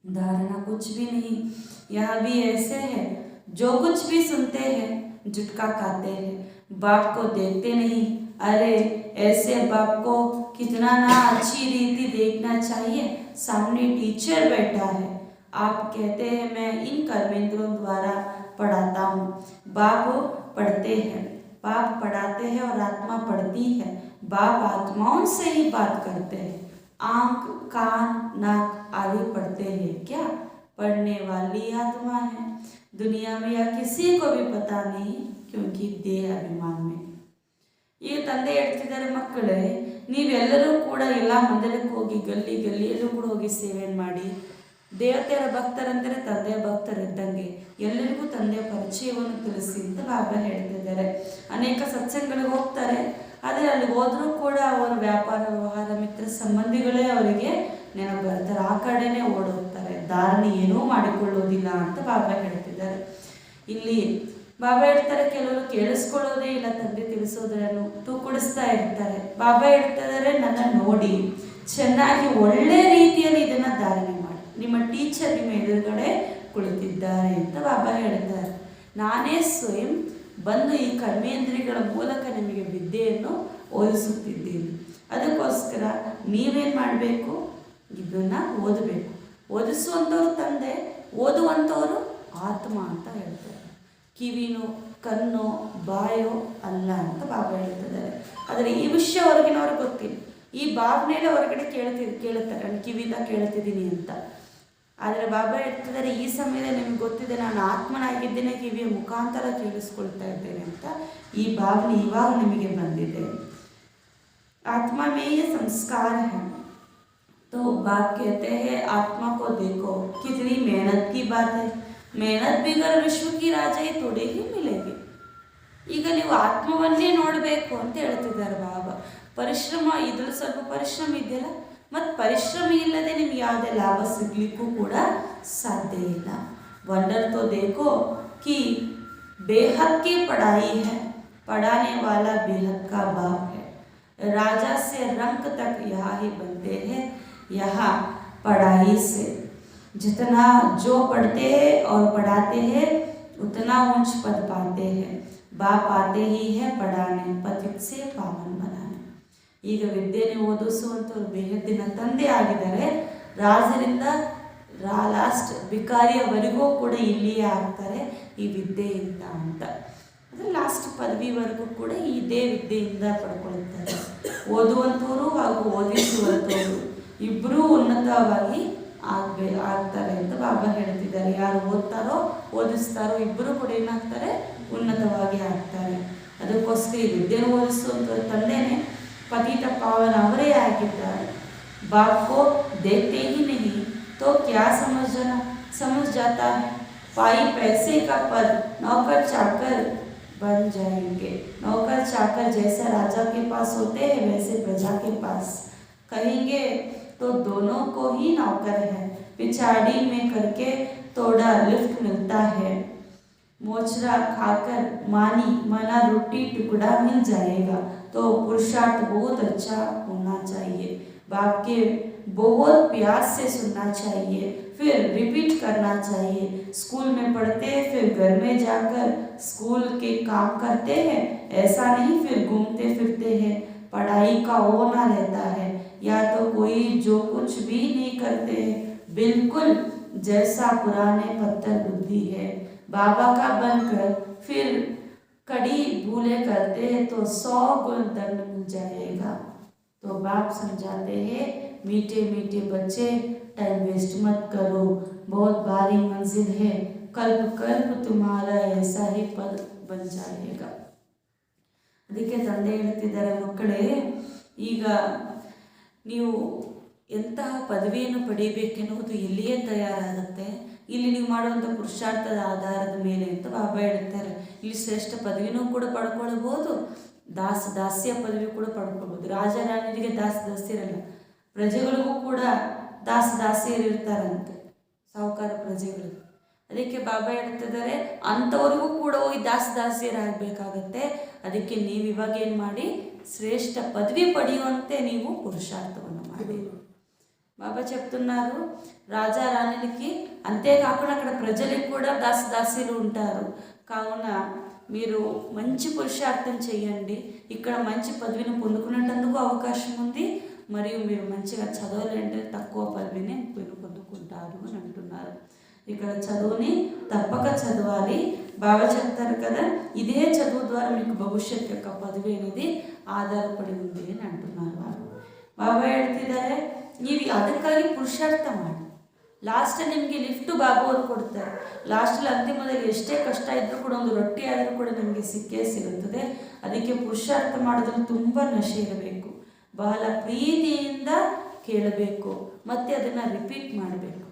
धारणा कुछ भी नहीं, यहाँ भी ऐसे है जो कुछ भी सुनते हैं जुटका खाते हैं, बाप को देखते नहीं। अरे ऐसे बाप को कितना ना अच्छी रीति देखना चाहिए, सामने टीचर बैठा है, आप कहते हैं मैं इन कर्मेंद्रों द्वारा पढ़ाता हूँ। बाप पढ़ते हैं, बाप पढ़ाते हैं और आत्मा पढ़ती है। बाप आत्माओं से ही बात करते हैं, आँख कान नाक आदि पढ़ते हैं क्या? पढ़ने वाली आत्मा है, दुनिया में या किसी को भी पता नहीं, क्योंकि देह अभिमान में। ಈಗ ತಂದೆ ಹೇಳ್ತಿದ್ದಾರೆ, ಮಕ್ಕಳೇ ನೀವೆಲ್ಲರೂ ಕೂಡ ಎಲ್ಲ ಮಂದಿರಕ್ಕೆ ಹೋಗಿ ಗಲ್ಲಿ ಗಲ್ಲಿಯಲ್ಲೂ ಕೂಡ ಹೋಗಿ ಸೇವೆ ಮಾಡಿ. ದೇವತೆಯರ ಭಕ್ತರಂದರೆ ತಂದೆಯ ಭಕ್ತರಿದ್ದಂಗೆ ಎಲ್ಲರಿಗೂ ತಂದೆಯ ಪರಿಚಯವನ್ನು ತಿಳಿಸಿ ಅಂತ ಬಾಬಾ ಹೇಳ್ತಿದ್ದಾರೆ. ಅನೇಕ ಸತ್ಸಂಗಗಳಿಗೆ ಹೋಗ್ತಾರೆ, ಆದರೆ ಅಲ್ಲಿ ಹೋದರೂ ಕೂಡ ಅವರ ವ್ಯಾಪಾರ ವ್ಯವಹಾರ ಮಿತ್ರ ಸಂಬಂಧಿಗಳೇ ಅವರಿಗೆ ನೆನಪು ಬರ್ತಾರೆ, ಆ ಕಡೆನೇ ಓಡೋಗ್ತಾರೆ, ಧಾರಣೆ ಏನೂ ಮಾಡಿಕೊಳ್ಳೋದಿಲ್ಲ ಅಂತ ಬಾಬಾ ಹೇಳ್ತಿದ್ದಾರೆ. ಇಲ್ಲಿ ಬಾಬಾ ಹೇಳ್ತಾರೆ ಕೆಲವರು ಕೇಳಿಸ್ಕೊಳ್ಳೋದೇ ಇಲ್ಲ, ತಂದೆ ತಿಳಿಸೋದನ್ನು ತೂಕುಡಿಸ್ತಾ ಇರ್ತಾರೆ. ಬಾಬಾ ಹೇಳ್ತಿದ್ದಾರೆ ನನ್ನ ನೋಡಿ ಚೆನ್ನಾಗಿ ಒಳ್ಳೆ ರೀತಿಯಲ್ಲಿ ಇದನ್ನು ಧಾರಣೆ ಮಾಡಿ, ನಿಮ್ಮ ಟೀಚರ್ ನಿಮ್ಮ ಎದುರುಗಡೆ ಕುಳಿತಿದ್ದಾರೆ ಅಂತ ಬಾಬಾ ಹೇಳ್ತಾರೆ. ನಾನೇ ಸ್ವಯಂ ಬಂದು ಈ ಕರ್ಮೇಂದ್ರಿಯಗಳ ಮೂಲಕ ನಿಮಗೆ ವಿದ್ಯೆಯನ್ನು ಓದಿಸುತ್ತಿದ್ದೀನಿ. ಅದಕ್ಕೋಸ್ಕರ ನೀವೇನು ಮಾಡಬೇಕು, ಇದನ್ನು ಓದಬೇಕು. ಓದಿಸುವಂಥವ್ರು ತಂದೆ, ಓದುವಂಥವರು ಆತ್ಮ ಅಂತ ಹೇಳ್ತಾರೆ. ಕಿವಿನೋ ಕಣ್ಣೋ ಬಾಯೋ ಅಲ್ಲ ಅಂತ ಬಾಬಾ ಹೇಳ್ತಿದ್ದಾರೆ. ಆದರೆ ಈ ವಿಷಯ ಹೊರಗಿನವ್ರಿಗೆ ಗೊತ್ತಿಲ್ಲ, ಈ ಭಾವನೆಯಲ್ಲಿ ಹೊರಗಡೆ ಕೇಳುತ್ತಾರೆ ನಾನು ಕಿವಿಯಿಂದ ಕೇಳ್ತಿದ್ದೀನಿ ಅಂತ. ಆದರೆ ಬಾಬಾ ಹೇಳ್ತಿದ್ದಾರೆ ಈ ಸಮಯದಲ್ಲಿ ನಿಮ್ಗೆ ಗೊತ್ತಿದೆ ನಾನು ಆತ್ಮನಾಗಿದ್ದೇನೆ, ಕಿವಿಯ ಮುಖಾಂತರ ಕೇಳಿಸ್ಕೊಳ್ತಾ ಇದ್ದೇನೆ ಅಂತ ಈ ಭಾವನೆ ಇವಾಗ ನಿಮಗೆ ಬಂದಿದೆ. आत्मा में ये संस्कार है, तो बाप कहते हैं आत्मा को देखो, कितनी मेहनत की बात है, मेहनत बिगर विश्व की राजाई थोड़ी ही मिलेगी. ಈಗ ನೀವು ಆತ್ಮವನ್ನೇ ನೋಡಬೇಕು ಅಂತ ಹೇಳ್ತಿದ್ದಾರೆ ಬಾಬಾ. ಪರಿಶ್ರಮ ಇದ್ರಲ್ಲಿ ಸ್ವಲ್ಪ ಪರಿಶ್ರಮ ಇದೆಯಲ್ಲ, ಮತ್ತು ಪರಿಶ್ರಮ ಇಲ್ಲದೆ ನಿಮ್ಗೆ ಯಾವುದೇ ಲಾಭ ಸಿಗಲಿಕ್ಕೂ ಕೂಡ ಸಾಧ್ಯ ಇಲ್ಲ. वंडर तो देखो कि बेहद की पढ़ाई है, पढ़ाने वाला बेहद का बाप है, राजा से रंक तक यहाँ ही बनते हैं, यहाँ पढ़ाई से जितना जो पढ़ते हैं और पढ़ाते हैं उतना ऊंच पद पाते हैं. बाप आते ही है पढ़ाने, पथित से पावन बनाने. ಈಗ ವಿದ್ಯೆನೇ ಓದಿಸುವಂಥವ್ರು ಬೇಹದ್ದಿನ ತಂದೆ ಆಗಿದ್ದಾರೆ. ರಾಜರಿಂದ ಲಾಸ್ಟ್ ಭಿಕಾರಿಯವರೆಗೂ ಕೂಡ ಇಲ್ಲಿಯೇ ಆಗ್ತಾರೆ ಈ ವಿದ್ಯೆಯಿಂದ ಅಂತ. ಅಂದರೆ ಲಾಸ್ಟ್ ಪದವಿವರೆಗೂ ಕೂಡ ಇದೇ ವಿದ್ಯೆಯಿಂದ ಪಡ್ಕೊಳ್ತಾರೆ. ಓದುವಂಥವರು ಹಾಗೂ ಓದಿಸುವಂಥವರು ಇಬ್ಬರೂ ಉನ್ನತವಾಗಿ ಆಗ್ತಾರೆ ಅಂತ ಬಾಬಾ ಹೇಳ್ತಿದ್ದಾರೆ. ಯಾರು ಓದ್ತಾರೋ ಓದಿಸ್ತಾರೋ ಇಬ್ಬರು ಕೂಡ ಏನಾಗ್ತಾರೆ, ಉನ್ನತವಾಗಿ ಆಗ್ತಾರೆ. ಅದಕ್ಕೋಸ್ಕರ ಈ ವಿದ್ಯೆಯನ್ನು ಓದಿಸುವಂಥ ತಂದೆನೇ पतित पावन ಅವರೇ ಆಗಿದ್ದಾರೆ. बाप को देखते ही नहीं तो क्या समझ जाता है, पाई पैसे का पद नौकर चाकर बन जाएंगे. नौकर चाकर जैसा राजा के पास होते हैं वैसे प्रजा के पास कहेंगे तो दोनों को ही नौकर है. पिछाड़ी में करके थोड़ा लिफ्ट मिलता है, मोचरा खाकर माना रोटी टुकड़ा मिल जाएगा, तो पुरुषार्थ बहुत अच्छा होना चाहिए. बाप के बहुत प्यार से सुनना चाहिए, फिर रिपीट करना चाहिए. स्कूल में पढ़ते हैं फिर घर में जाकर स्कूल के काम करते हैं, ऐसा नहीं फिर घूमते फिरते हैं. पढ़ाई का वो ना रहता है, या तो कोई जो कुछ भी नहीं करते हैं, बिल्कुल जैसा पुराने पत्थर बुद्धि है. बाबा का बनकर फिर कड़ी भूले करते हैं तो 100 गुण दंड मिल जाएगा. तो बाप समझाते हैं मीठे मीठे बच्चे, टाइम वेस्ट मत करो, बहुत भारी मंजिल है, कल्प कल्प तुम्हारा ऐसा ही पद बन जाएगा. ಅದಕ್ಕೆ ತಂದೆ ಹೇಳ್ತಿದ್ದಾರೆ, ಮಕ್ಕಳೇ, ಈಗ ನೀವು ಎಂತಹ ಪದವಿಯನ್ನು ಪಡಿಬೇಕೆನ್ನುವುದು ಇಲ್ಲಿಯೇ ತಯಾರಾಗುತ್ತೆ, ಇಲ್ಲಿ ನೀವು ಮಾಡುವಂಥ ಪುರುಷಾರ್ಥದ ಆಧಾರದ ಮೇಲೆ ಅಂತ ಬಾಬಾ ಹೇಳ್ತಾರೆ. ಇಲ್ಲಿ ಶ್ರೇಷ್ಠ ಪದವಿನೂ ಕೂಡ ಪಡ್ಕೊಳ್ಬೋದು, ದಾಸ್ಯ ಪದವಿ ಕೂಡ ಪಡ್ಕೊಳ್ಬೋದು. ರಾಜ ರಾಣಿಯರಿಗೆ ದಾಸ್ಯರಲ್ಲ, ಪ್ರಜೆಗಳಿಗೂ ಕೂಡ ದಾಸ್ಯರಿರ್ತಾರಂತೆ, ಸಾಹುಕಾರ ಪ್ರಜೆಗಳು. ಅದಕ್ಕೆ ಬಾಬಾ ಹೇಳ್ತಿದ್ದಾರೆ, ಅಂಥವ್ರಿಗೂ ಕೂಡ ಹೋಗಿ ದಾಸ್ಯರಾಗಬೇಕಾಗತ್ತೆ. ಅದಕ್ಕೆ ನೀವು ಇವಾಗ ಏನು ಮಾಡಿ, శ్రేష్ఠ పదవి పడియుంటే నీవు పురుషార్థವನ್ನು ಮಾಡಿ. బాబా చెప్తున్నారు, రాజా రాణులకి అంతేకాకుండా అక్కడ ప్రజలకు కూడా దాసీలు ఉంటారు. కావున మీరు మంచి పురుషార్థం చేయండి, ఇక్కడ మంచి పదవిని పొందుకునేటందుకు అవకాశం ఉంది, మరియు మీరు మంచిగా చదవాలంటే తక్కువ పదవిని మీరు పొందుకుంటారు అని అంటున్నారు. ఇక్కడ చదువుని తప్పక చదవాలి. బాబా చెప్తారు కదా, ఇదే చదువు ద్వారా మీకు భవిష్యత్తు యొక్క పదవి అనేది ಆಧಾರಪಡಿ ఉంది అని అంటున్నారు. ಬಾಬಾ ಹೇಳ್ತಿದ್ದಾರೆ, ನೀವು ಅದಕ್ಕಾಗಿ ಪುರುಷಾರ್ಥ ಮಾಡಿ. ಲಾಸ್ಟ್ ನಿಮಗೆ ಲಿಫ್ಟು ಬಾಬಾ ಅವರು ಕೊಡ್ತಾರೆ. ಲಾಸ್ಟಲ್ಲಿ ಅಂತಿಮದಲ್ಲಿ ಎಷ್ಟೇ ಕಷ್ಟ ಇದ್ದರೂ ಕೂಡ ಒಂದು ರೊಟ್ಟಿ ಆದರೂ ಕೂಡ ನಿಮಗೆ ಸಿಕ್ಕೇ ಸಿಗುತ್ತದೆ. ಅದಕ್ಕೆ ಪುರುಷಾರ್ಥ ಮಾಡೋದ್ರಲ್ಲಿ ತುಂಬ ನಶೆ ಇರಬೇಕು, ಬಹಳ ಪ್ರೀತಿಯಿಂದ ಕೇಳಬೇಕು, ಮತ್ತು ಅದನ್ನು ರಿಪೀಟ್ ಮಾಡಬೇಕು.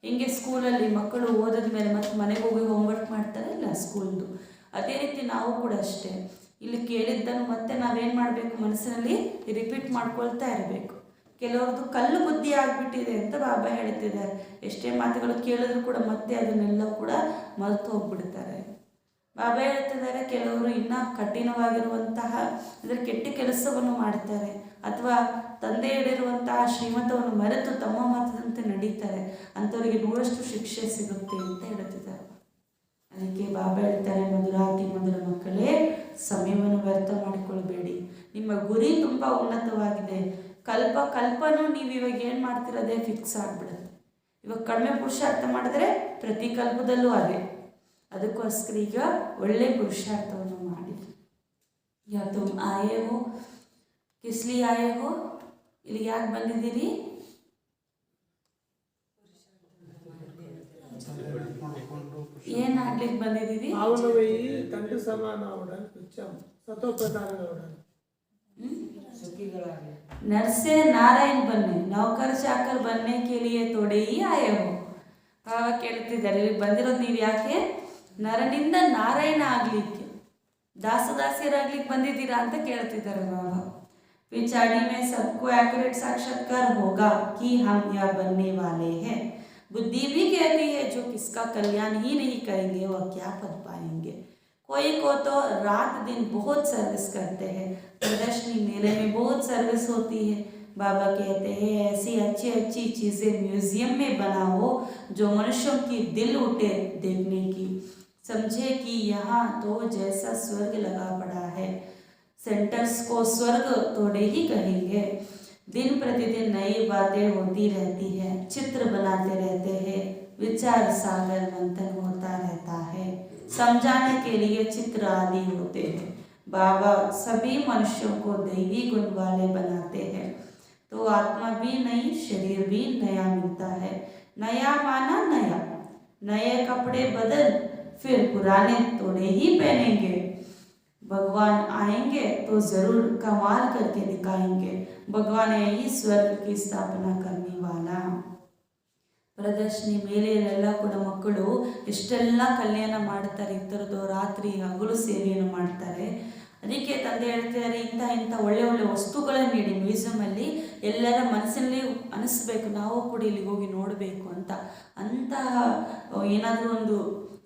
ಹಿಂಗೆ ಸ್ಕೂಲಲ್ಲಿ ಮಕ್ಕಳು ಓದಿದ ಮೇಲೆ ಮತ್ತು ಮನೆಗೆ ಹೋಗಿ ಹೋಮ್ವರ್ಕ್ ಮಾಡ್ತಾರೆ ಇಲ್ಲ ಸ್ಕೂಲ್ದು, ಅದೇ ರೀತಿ ನಾವು ಕೂಡ ಅಷ್ಟೇ, ಇಲ್ಲಿ ಕೇಳಿದ್ದನ್ನು ಮತ್ತೆ ನಾವೇನು ಮಾಡಬೇಕು, ಮನಸ್ಸಿನಲ್ಲಿ ರಿಪೀಟ್ ಮಾಡ್ಕೊಳ್ತಾ ಇರಬೇಕು. ಕೆಲವ್ರದ್ದು ಕಲ್ಲು ಬುದ್ಧಿ ಆಗಿಬಿಟ್ಟಿದೆ ಅಂತ ಬಾಬಾ ಹೇಳ್ತಿದ್ದಾರೆ. ಎಷ್ಟೇ ಮಾತುಗಳು ಕೇಳಿದ್ರು ಕೂಡ ಮತ್ತೆ ಅದನ್ನೆಲ್ಲ ಕೂಡ ಮರೆತು ಹೋಗ್ಬಿಡ್ತಾರೆ. ಬಾಬಾ ಹೇಳ್ತಿದ್ದಾರೆ, ಕೆಲವರು ಇನ್ನೂ ಕಠಿಣವಾಗಿರುವಂತಹ ಅಂದರೆ ಕೆಟ್ಟ ಕೆಲಸವನ್ನು ಮಾಡ್ತಾರೆ, ಅಥವಾ ತಂದೆ ಹೇಳಿರುವಂತಹ ಶ್ರೀಮತವನ್ನು ಮರೆತು ತಮ್ಮ ಮಾತದಂತೆ ನಡೀತಾರೆ. ಅಂಥವರಿಗೆ 100ರಷ್ಟು ಶಿಕ್ಷೆ ಸಿಗುತ್ತೆ ಅಂತ ಹೇಳ್ತಿದ್ದಾರೆ. ಅದಕ್ಕೆ ಬಾಬಾ ಹೇಳ್ತಾರೆ, ಮಧುರಾತಿ ಮಧುರ ಮಕ್ಕಳೇ, ಸಮಯವನ್ನು ವ್ಯರ್ಥ ಮಾಡಿಕೊಳ್ಬೇಡಿ. ನಿಮ್ಮ ಗುರಿ ತುಂಬ ಉನ್ನತವಾಗಿದೆ. ಕಲ್ಪನೂ ನೀವು ಇವಾಗ ಏನು ಮಾಡ್ತಿರೋದೇ ಫಿಕ್ಸ್ ಆಗಿಬಿಡುತ್ತೆ. ಇವಾಗ ಕಡಿಮೆ ಪುರುಷಾರ್ಥ ಮಾಡಿದ್ರೆ ಪ್ರತಿ ಕಲ್ಪದಲ್ಲೂ ಅದೇ. ಅದಕ್ಕೋಸ್ಕರ ಈಗ ಒಳ್ಳೆ ಪುರುಷಾರ್ಥವನ್ನು ಮಾಡಿ. ಯಾ ತುಮ್ ಆಯೇ ಹೋ, ಕಿಸ್ ಲಿಯೇ ಆಯೇ ಹೋ, ಇಲ್ಲಿಗೆ ಯಾಕೆ ಬಂದಿದ್ದೀರಿ? ಏನಾಗ್ಲಿಕ್ಕೆ ಬಂದಿದ್ದೀವಿ? తండ్రి సమాన అవడానికి వచ్చాము, సతోప్రధానంగా అవడానికి. नर से नारायण बनने, नौकर चाकर बनने के लिए थोड़े ही आए हो. ಬಾಬಾ ಕೇಳ್ತಿದ್ದಾರೆ, ಇಲ್ಲಿ ಬಂದಿರೋದು ನೀವು ಯಾಕೆ? ನರನಿಂದ ನಾರಾಯಣ ಆಗ್ಲಿಕ್ಕೆ, ದಾಸದಾಸಿಯರಾಗ್ಲಿಕ್ಕೆ ಬಂದಿದ್ದೀರಾ ಅಂತ ಕೇಳ್ತಿದ್ದಾರೆ ಬಾಬಾ. पिछाड़ी में सबको एक्यूरेट साक्षात्कार होगा कि हम यह बनने वाले हैं. बुद्धि भी कहती है, जो किसका कल्याण ही नहीं करेंगे वह क्या पद पाएंगे. कोई को तो रात दिन बहुत सर्विस करते हैं, प्रदर्शनी मेले में बहुत सर्विस होती है. बाबा कहते हैं, ऐसी अच्छी अच्छी चीज़ें म्यूजियम में बनाओ जो मनुष्यों की दिल उठे देखने की. समझे कि यहाँ तो जैसा स्वर्ग लगा पड़ा है. सेंटर्स को स्वर्ग थोड़े ही कहेंगे. दिन प्रतिदिन नई बातें होती रहती है, चित्र बनाते रहते हैं, विचार सागर मंथन होता रहता है, समझाने के लिए चित्र आदि होते हैं. बाबा सभी मनुष्यों को दैवी गुण वाले बनाते हैं, तो आत्मा भी नई, शरीर भी नया मिलता है. नया माना नया, नए कपड़े बदल फिर पुराने थोड़े ही पहनेंगे. भगवान आएंगे तो ज़रूर कमाल करके दिखाएंगे. भगवान है ही स्वर्ग की स्थापना करने वाला. ಪ್ರದರ್ಶನಿ ಮೇಲೆಯಲ್ಲೆಲ್ಲ ಕೂಡ ಮಕ್ಕಳು ಎಷ್ಟೆಲ್ಲ ಕಲ್ಯಾಣ ಮಾಡ್ತಾರೆ, ಈ ಥರದ್ದು ರಾತ್ರಿ ಹಗಲು ಸೇವೆಯನ್ನು ಮಾಡ್ತಾರೆ. ಅದಕ್ಕೆ ತಂದೆ ಹೇಳ್ತಿದ್ದಾರೆ, ಇಂಥ ಒಳ್ಳೆ ಒಳ್ಳೆ ವಸ್ತುಗಳನ್ನು ನೀಡಿ ಮ್ಯೂಸಿಯಮಲ್ಲಿ ಎಲ್ಲರ ಮನಸ್ಸಿನಲ್ಲಿ ಅನಿಸ್ಬೇಕು, ನಾವು ಕೂಡ ಇಲ್ಲಿಗೆ ಹೋಗಿ ನೋಡಬೇಕು ಅಂತ. ಅಂತಹ ಏನಾದರೂ ಒಂದು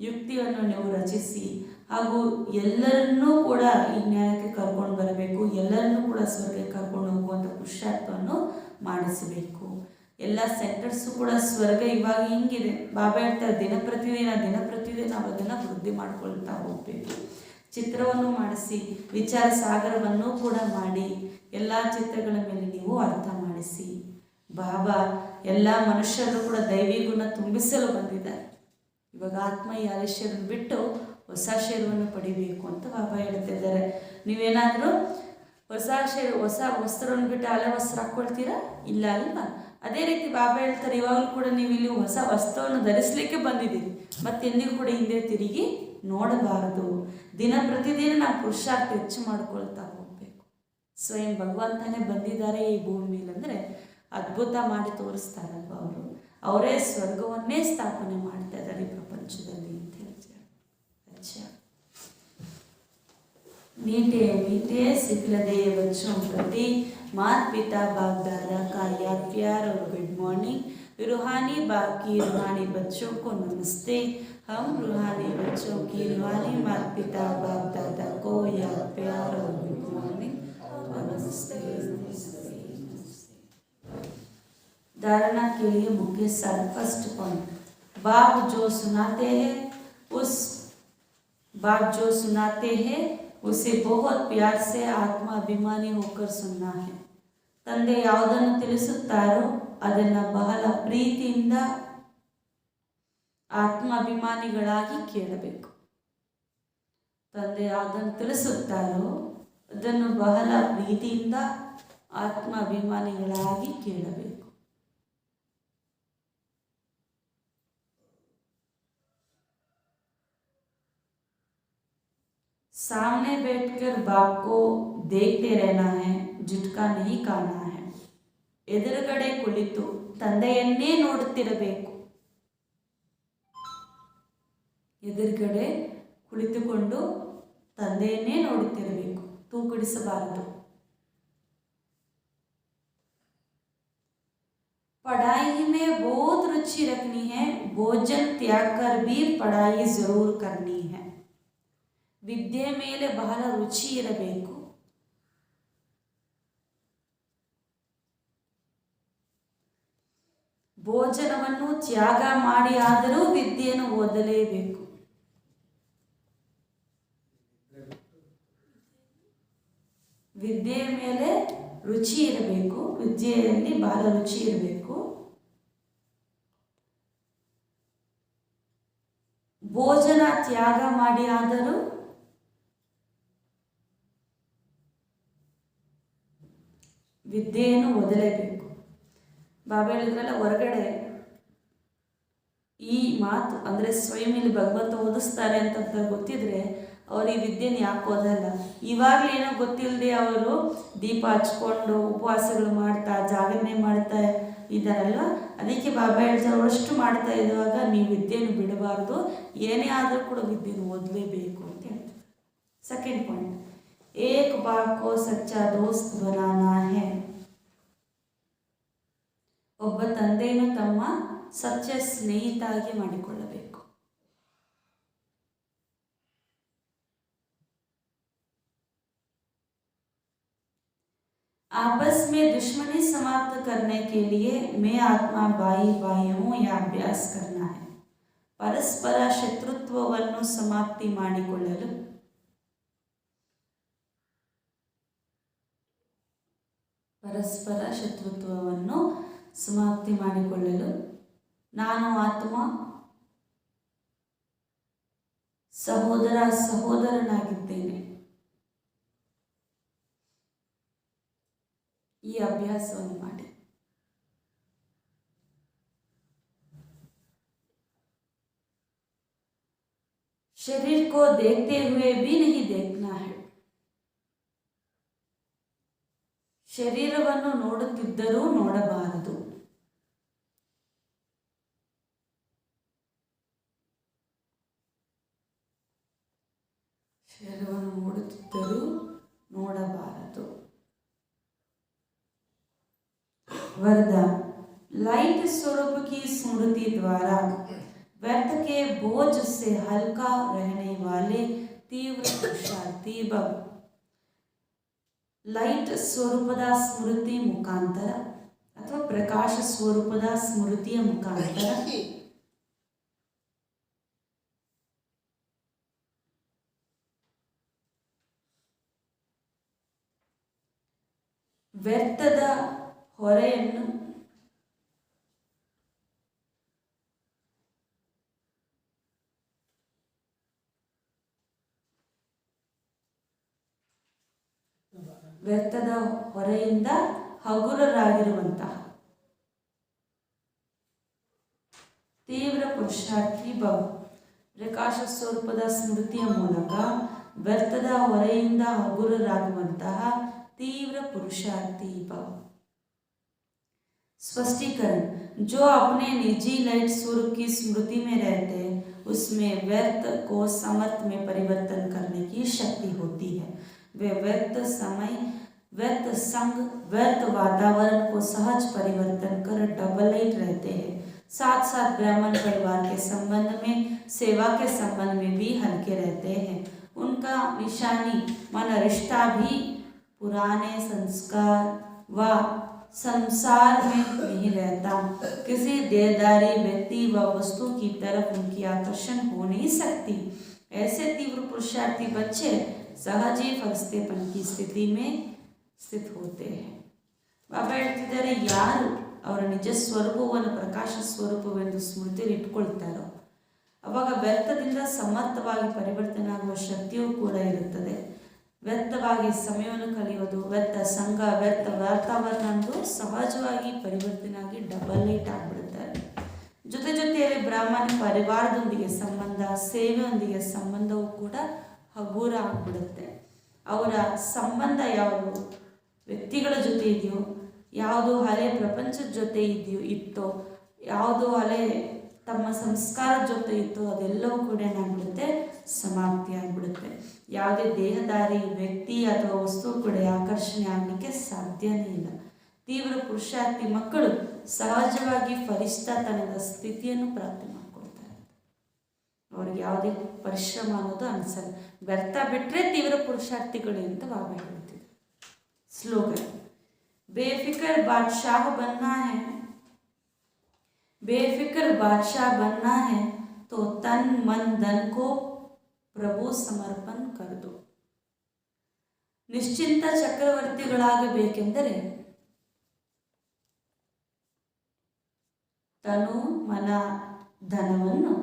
ಯುಕ್ತಿಯನ್ನು ನೀವು ರಚಿಸಿ, ಹಾಗೂ ಎಲ್ಲರನ್ನೂ ಕೂಡ ಈ ಜ್ಞಾನಕ್ಕೆ ಕರ್ಕೊಂಡು ಬರಬೇಕು, ಎಲ್ಲರನ್ನೂ ಕೂಡ ಸ್ವರ್ಗಕ್ಕೆ ಕರ್ಕೊಂಡು ಹೋಗುವಂಥ ಪುರುಷಾರ್ಥವನ್ನು ಮಾಡಿಸಬೇಕು. ಎಲ್ಲ ಸೆಂಟರ್ಸು ಕೂಡ ಸ್ವರ್ಗ ಇವಾಗ ಹಿಂಗಿದೆ. ಬಾಬಾ ಹೇಳ್ತಾರೆ, ದಿನ ಪ್ರತಿದಿನ ನಾವು ಅದನ್ನು ವೃದ್ಧಿ ಮಾಡ್ಕೊಳ್ತಾ ಹೋಗಬೇಕು. ಚಿತ್ರವನ್ನು ಮಾಡಿಸಿ, ವಿಚಾರ ಸಾಗರವನ್ನು ಕೂಡ ಮಾಡಿ, ಎಲ್ಲ ಚಿತ್ರಗಳ ಮೇಲೆ ನೀವು ಅರ್ಥ ಮಾಡಿಸಿ. ಬಾಬಾ ಎಲ್ಲ ಮನುಷ್ಯರು ಕೂಡ ದೈವಿ ಗುಣ ತುಂಬಿಸಲು ಬಂದಿದ್ದಾರೆ. ಇವಾಗ ಆತ್ಮ ಈ ಆಲಸ್ಯವನ್ನು ಬಿಟ್ಟು ಹೊಸ ಶರೀರವನ್ನು ಪಡಿಬೇಕು ಅಂತ ಬಾಬಾ ಹೇಳ್ತಿದ್ದಾರೆ. ನೀವೇನಾದರೂ ಹೊಸ ವಸ್ತ್ರವನ್ನು ಬಿಟ್ಟು ಹಳೆ ವಸ್ತ್ರ ಹಾಕ್ಕೊಳ್ತೀರಾ? ಇಲ್ಲ ಅಲ್ವಾ? ಅದೇ ರೀತಿ ಬಾಬಾ ಹೇಳ್ತಾರೆ, ಇವಾಗಲೂ ಕೂಡ ನೀವು ಇಲ್ಲಿ ಹೊಸ ವಸ್ತ್ರವನ್ನು ಧರಿಸಲಿಕ್ಕೆ ಬಂದಿದ್ದೀರಿ, ಮತ್ತೆಂದಿಗೂ ಕೂಡ ಹಿಂದೆ ತಿರುಗಿ ನೋಡಬಾರದು. ದಿನ ಪ್ರತಿದಿನ ನಾವು ಪುರುಷಾರ್ಥ ಹೆಚ್ಚು ಮಾಡ್ಕೊಳ್ತಾ ಹೋಗಬೇಕು. ಸ್ವಯಂ ಭಗವಂತನೇ ಬಂದಿದ್ದಾರೆ ಈ ಭೂಮಿ ಮೇಲೆ ಅಂದರೆ ಅದ್ಭುತ ಮಾಡಿ ತೋರಿಸ್ತಾರಲ್ವ ಅವರು. ಅವರೇ ಸ್ವರ್ಗವನ್ನೇ ಸ್ಥಾಪನೆ ಮಾಡ್ತಾ ಇದ್ದಾರೆ ಈ ಪ್ರಪಂಚದಲ್ಲಿ ಅಂತ ಹೇಳ್ತಾರೆ. ಅಚ್ಚಾ, मीठे मीठे सिखलदे बच्चों प्रति माता पिता बाप दादा का याद प्यार और गुड मॉर्निंग। रूहानी बाप की रूहानी बच्चों को नमस्ते। हम रूहानी बच्चों की रूहानी माता पिता बाप दादा को याद प्यार और गुड मॉर्निंग, नमस्ते। धारणा के लिए मुख्य सार। फर्स्ट पॉइंट, बाप जो सुनाते हैं उसे बहुत प्यार से आत्मा अभिमानी होकर सुनना है। ತಂದೆ ಯಾವುದನ್ನು ತಿಳಿಸುತ್ತಾರೋ ಅದನ್ನು ಬಹಳ ಪ್ರೀತಿಯಿಂದ ಆತ್ಮಾಭಿಮಾನಿಗಳಾಗಿ ಕೇಳಬೇಕು. ತಂದೆ ಯಾವುದನ್ನು ತಿಳಿಸುತ್ತಾರೋ ಅದನ್ನು ಬಹಳ ಪ್ರೀತಿಯಿಂದ ಆತ್ಮಾಭಿಮಾನಿಗಳಾಗಿ ಕೇಳಬೇಕು. सामने बैठकर बाप को देखते रहना है, झुटका नहीं खाना है. ಎದುರುಗಡೆ ಕುಳಿತು ತಂದೆಯನ್ನೇ ನೋಡುತ್ತಿರಬೇಕು. ಎದುರುಗಡೆ ಕುಳಿತುಕೊಂಡು ತಂದೆಯನ್ನೇ ನೋಡುತ್ತಿರಬೇಕು, ತೂಕಡಿಸಬಾರದು. पढ़ाई में बहुत रुचि रखनी है, भोजन त्याग कर भी पढ़ाई जरूर करनी है. ವಿದ್ಯೆ ಮೇಲೆ ಬಹಳ ರುಚಿ ಇರಬೇಕು. ಭೋಜನವನ್ನು ತ್ಯಾಗ ಮಾಡಿ ಆದರೂ ವಿದ್ಯೆಯನ್ನು ಓದಲೇಬೇಕು. ವಿದ್ಯೆಯ ಮೇಲೆ ರುಚಿ ಇರಬೇಕು, ವಿದ್ಯೆಯಲ್ಲಿ ಬಹಳ ರುಚಿ ಇರಬೇಕು. ಭೋಜನ ತ್ಯಾಗ ಮಾಡಿ ಆದರೂ ವಿದ್ಯೆಯನ್ನು ಓದಲೇಬೇಕು. ಬಾಬಾ ಹೇಳಿದ್ರಲ್ಲ, ಹೊರಗಡೆ ಈ ಮಾತು ಅಂದರೆ ಸ್ವಯಂ ಇಲ್ಲಿ ಭಗವಂತ ಓದಿಸ್ತಾರೆ ಅಂತ ಗೊತ್ತಿದ್ರೆ ಅವ್ರು ಈ ವಿದ್ಯೆನ ಯಾಕೆ ಓದಲ್ಲ. ಇವಾಗಲೇ ಏನೋ ಗೊತ್ತಿಲ್ಲದೆ ಅವರು ದೀಪ ಹಚ್ಕೊಂಡು ಉಪವಾಸಗಳು ಮಾಡ್ತಾ ಜಾಗರಣೆ ಮಾಡ್ತಾ ಇದ್ದಾರಲ್ವ. ಅದಕ್ಕೆ ಬಾಬಾ ಹೇಳ್ತಾರೆ, ಅವರಷ್ಟು ಮಾಡ್ತಾ ಇರುವಾಗ ನೀವು ವಿದ್ಯೆಯನ್ನು ಬಿಡಬಾರ್ದು, ಏನೇ ಆದರೂ ಕೂಡ ವಿದ್ಯೆಯನ್ನು ಓದಲೇಬೇಕು ಅಂತ ಹೇಳ್ತಾರೆ. ಸೆಕೆಂಡ್ ಪಾಯಿಂಟ್, ಏಕ್ ಬಾಪ್ ಕೋ ಸಚ್ಚಾ ದೋಸ್ತ್ ಬನಾನಾ ಹೈ. ಒಬ್ಬ ತಂದೆಯನ್ನು ತಮ್ಮ ಸತ್ಯ ಸ್ನೇಹಿತಾಗಿ ಮಾಡಿಕೊಳ್ಳಬೇಕು. आपस में दुश्मनी समाप्त करने के लिए मैं आत्मा बाई बाई हूँ या अभ्यास करना है. ಪರಸ್ಪರ ಶತ್ರುತ್ವವನ್ನು ಸಮಾಪ್ತಿ ಮಾಡಿಕೊಳ್ಳಲು ನಾನು ಆತ್ಮ ಸಹೋದರನಾಗಿದ್ದೇನೆ. ಈ ಅಭ್ಯಾಸವನ್ನು ಮಾಡಿ. शरीर को देखते हुए भी नहीं देखना है. ಶರೀರವನ್ನು ನೋಡುತ್ತಿದ್ದರೂ ನೋಡಬಾರದು. ಶರೀರವನ್ನು ನೋಡುತ್ತಿದ್ದರೂ ನೋಡಬಾರದು. वरदान, लाइट स्वरूप की स्मृति द्वारा व्यर्थ के बोझ से हल्का रहने वाले तीव्र पुरुषार्थी भव. ಲೈಟ್ ಸ್ವರೂಪದ ಸ್ಮೃತಿ ಮುಖಾಂತರ ಅಥವಾ ಪ್ರಕಾಶ ಸ್ವರೂಪದ ಸ್ಮೃತಿಯ ಮುಖಾಂತರ ವ್ಯರ್ಥದ ಹೊರೆಯನ್ನು ವ್ಯರ್ಥದ ಹೊರೆಯಿಂದ ಹಗುರರಾಗಿರುವಂತಹ ತೀವ್ರ ಪುರುಷಾರ್ಥಿ ಭವ. ಪ್ರಕಾಶ ಸ್ವರೂಪದ ಸ್ಮೃತಿಯ ಮೂಲಕ ವ್ಯರ್ಥದ ಹೊರೆಯಿಂದ ಹಗುರರಾಗುವಂತಹ तीव्र पुरुषार्थी भव. स्पष्टीकरण, जो अपने निजी लाइट स्वरूप की स्मृति में रहते हैं उसमें व्यर्थ को समर्थ में परिवर्तन करने की शक्ति होती है. वे व्यर्थ समय, व्यर्थ संग, व्यर्थ वातावरण को सहज परिवर्तन कर डबल लाइट रहते हैं. साथ साथ ब्राह्मण परिवार के संबंध में, सेवा के संबंध में भी हल्के रहते हैं. उनका निशानी मन रिश्ता भी पुराने संस्कार व संसार में नहीं रहता. किसी देहधारी व्यक्ति व वस्तु की तरफ उनकी आकर्षण हो नहीं सकती. ऐसे तीव्र पुरुषार्थी बच्चे सहज ही फरिश्तेपन की स्थिति में स्थित होते हैं. ಬಾಬಾ ಹೇಳ್ತಿದ್ದಾರೆ, ಯಾರು ಅವರ ನಿಜ ಸ್ವರೂಪವನ್ನು ಪ್ರಕಾಶ ಸ್ವರೂಪವೆಂದು ಸ್ಮೃತಿಯಲ್ಲಿ ಇಟ್ಕೊಳ್ತಾರೋ ಅವಾಗ ವ್ಯರ್ಥದಿಂದ ಸಮರ್ಥವಾಗಿ ಪರಿವರ್ತನೆ ಆಗುವ ಶಕ್ತಿಯೂ ಕೂಡ ಇರುತ್ತದೆ. ವ್ಯರ್ಥವಾಗಿ ಸಮಯವನ್ನು ಕಳೆಯೋದು, ವ್ಯರ್ಥ ಸಂಘ, ವ್ಯರ್ಥ ವಾತಾವರಣ ಅಂದು ಸಹಜವಾಗಿ ಪರಿವರ್ತನೆ ಆಗಿ ಡಬಲ್ ಲೈಟ್ ಆಗಿಬಿಡುತ್ತಾರೆ. ಜೊತೆಯಲ್ಲಿ ಬ್ರಾಹ್ಮಣ ಪರಿವಾರದೊಂದಿಗೆ ಸಂಬಂಧ, ಸೇವೆಯೊಂದಿಗೆ ಸಂಬಂಧವೂ ಕೂಡ ಹಗುರ ಆಗಿಬಿಡುತ್ತೆ. ಅವರ ಸಂಬಂಧ ಯಾವುದು ವ್ಯಕ್ತಿಗಳ ಜೊತೆ ಇದೆಯೋ, ಯಾವುದು ಹಳೆ ಪ್ರಪಂಚದ ಜೊತೆ ಇತ್ತೋ, ಯಾವುದು ಹಳೆ ತಮ್ಮ ಸಂಸ್ಕಾರದ ಜೊತೆ ಇತ್ತು, ಅದೆಲ್ಲವೂ ಕೂಡ ಏನಾಗ್ಬಿಡುತ್ತೆ, ಸಮಾಪ್ತಿ ಆಗಿಬಿಡುತ್ತೆ. ಯಾವುದೇ ದೇಹಧಾರಿ ವ್ಯಕ್ತಿ ಅಥವಾ ವಸ್ತು ಕೂಡ ಆಕರ್ಷಣೆ ಆಗಲಿಕ್ಕೆ ಸಾಧ್ಯನೇ ಇಲ್ಲ. ತೀವ್ರ ಪುರುಷಾರ್ಥಿ ಮಕ್ಕಳು ಸಹಜವಾಗಿ ಫರಿಷ್ಠತನದ ಸ್ಥಿತಿಯನ್ನು ಪ್ರಾಪ್ತಿ ಮಾಡ್ಕೊಳ್ತಾರೆ. ಅವ್ರಿಗೆ ಯಾವುದೇ ಪರಿಶ್ರಮ ಅನ್ನೋದು ಅನಿಸಲ್ಲ. ವ್ಯರ್ಥ ಬಿಟ್ಟರೆ ತೀವ್ರ ಪುರುಷಾರ್ಥಿಗಳು ಅಂತ ಬಾಬಾ ಹೇಳ್ತಿದ್ರು. ಸ್ಲೋಗನ್, बेफिक्र बादशाह बनना है, बेफिक्र बादशाह बनना है तो तन मन धन को प्रभु समर्पण कर दो. ನಿಶ್ಚಿಂತ ಚಕ್ರವರ್ತಿಗಳಾಗಬೇಕೆಂದರೆ ತನು ಮನ ಧನವನ್ನು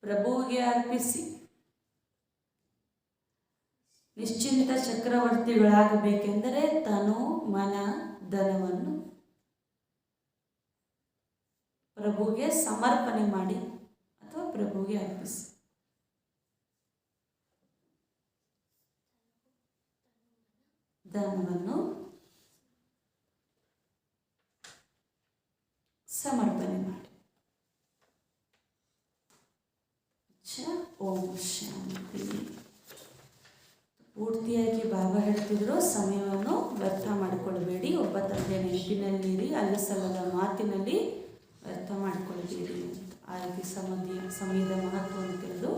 ಪ್ರಭುವಿಗೆ ಅರ್ಪಿಸಿ. ನಿಶ್ಚಿಂತ ಚಕ್ರವರ್ತಿಗಳಾಗಬೇಕೆಂದರೆ ತನು ಮನ ಧನವನ್ನು ಪ್ರಭುಗೆ ಸಮರ್ಪಣೆ ಮಾಡಿ ಅಥವಾ ಪ್ರಭುಗೆ ಅರ್ಪಿಸಿ. ಧನವನ್ನು ಸಮರ್ಪಣೆ ಮಾಡಿ. ಓಂ ಶಾಂತಿ. ಪೂರ್ತಿಯಾಗಿ ಬಾಬಾ ಹೇಳ್ತಿದ್ರು, ಸಮಯವನ್ನು ವ್ಯರ್ಥ ಮಾಡಿಕೊಳ್ಳಬೇಡಿ, ಒಬ್ಬ ತಂದೆ ನೆನಪಿನಲ್ಲಿರಿ, ಅಲ್ಲ ಸಲ್ಲದ ಮಾತಿನಲ್ಲಿ ವ್ಯರ್ಥ ಮಾಡಿಕೊಳ್ಳಬೇಡಿ ಅಂತ. ಆ ರೀತಿ ಸಮಯದ ಮಹತ್ವವನ್ನು ತಿಳಿದು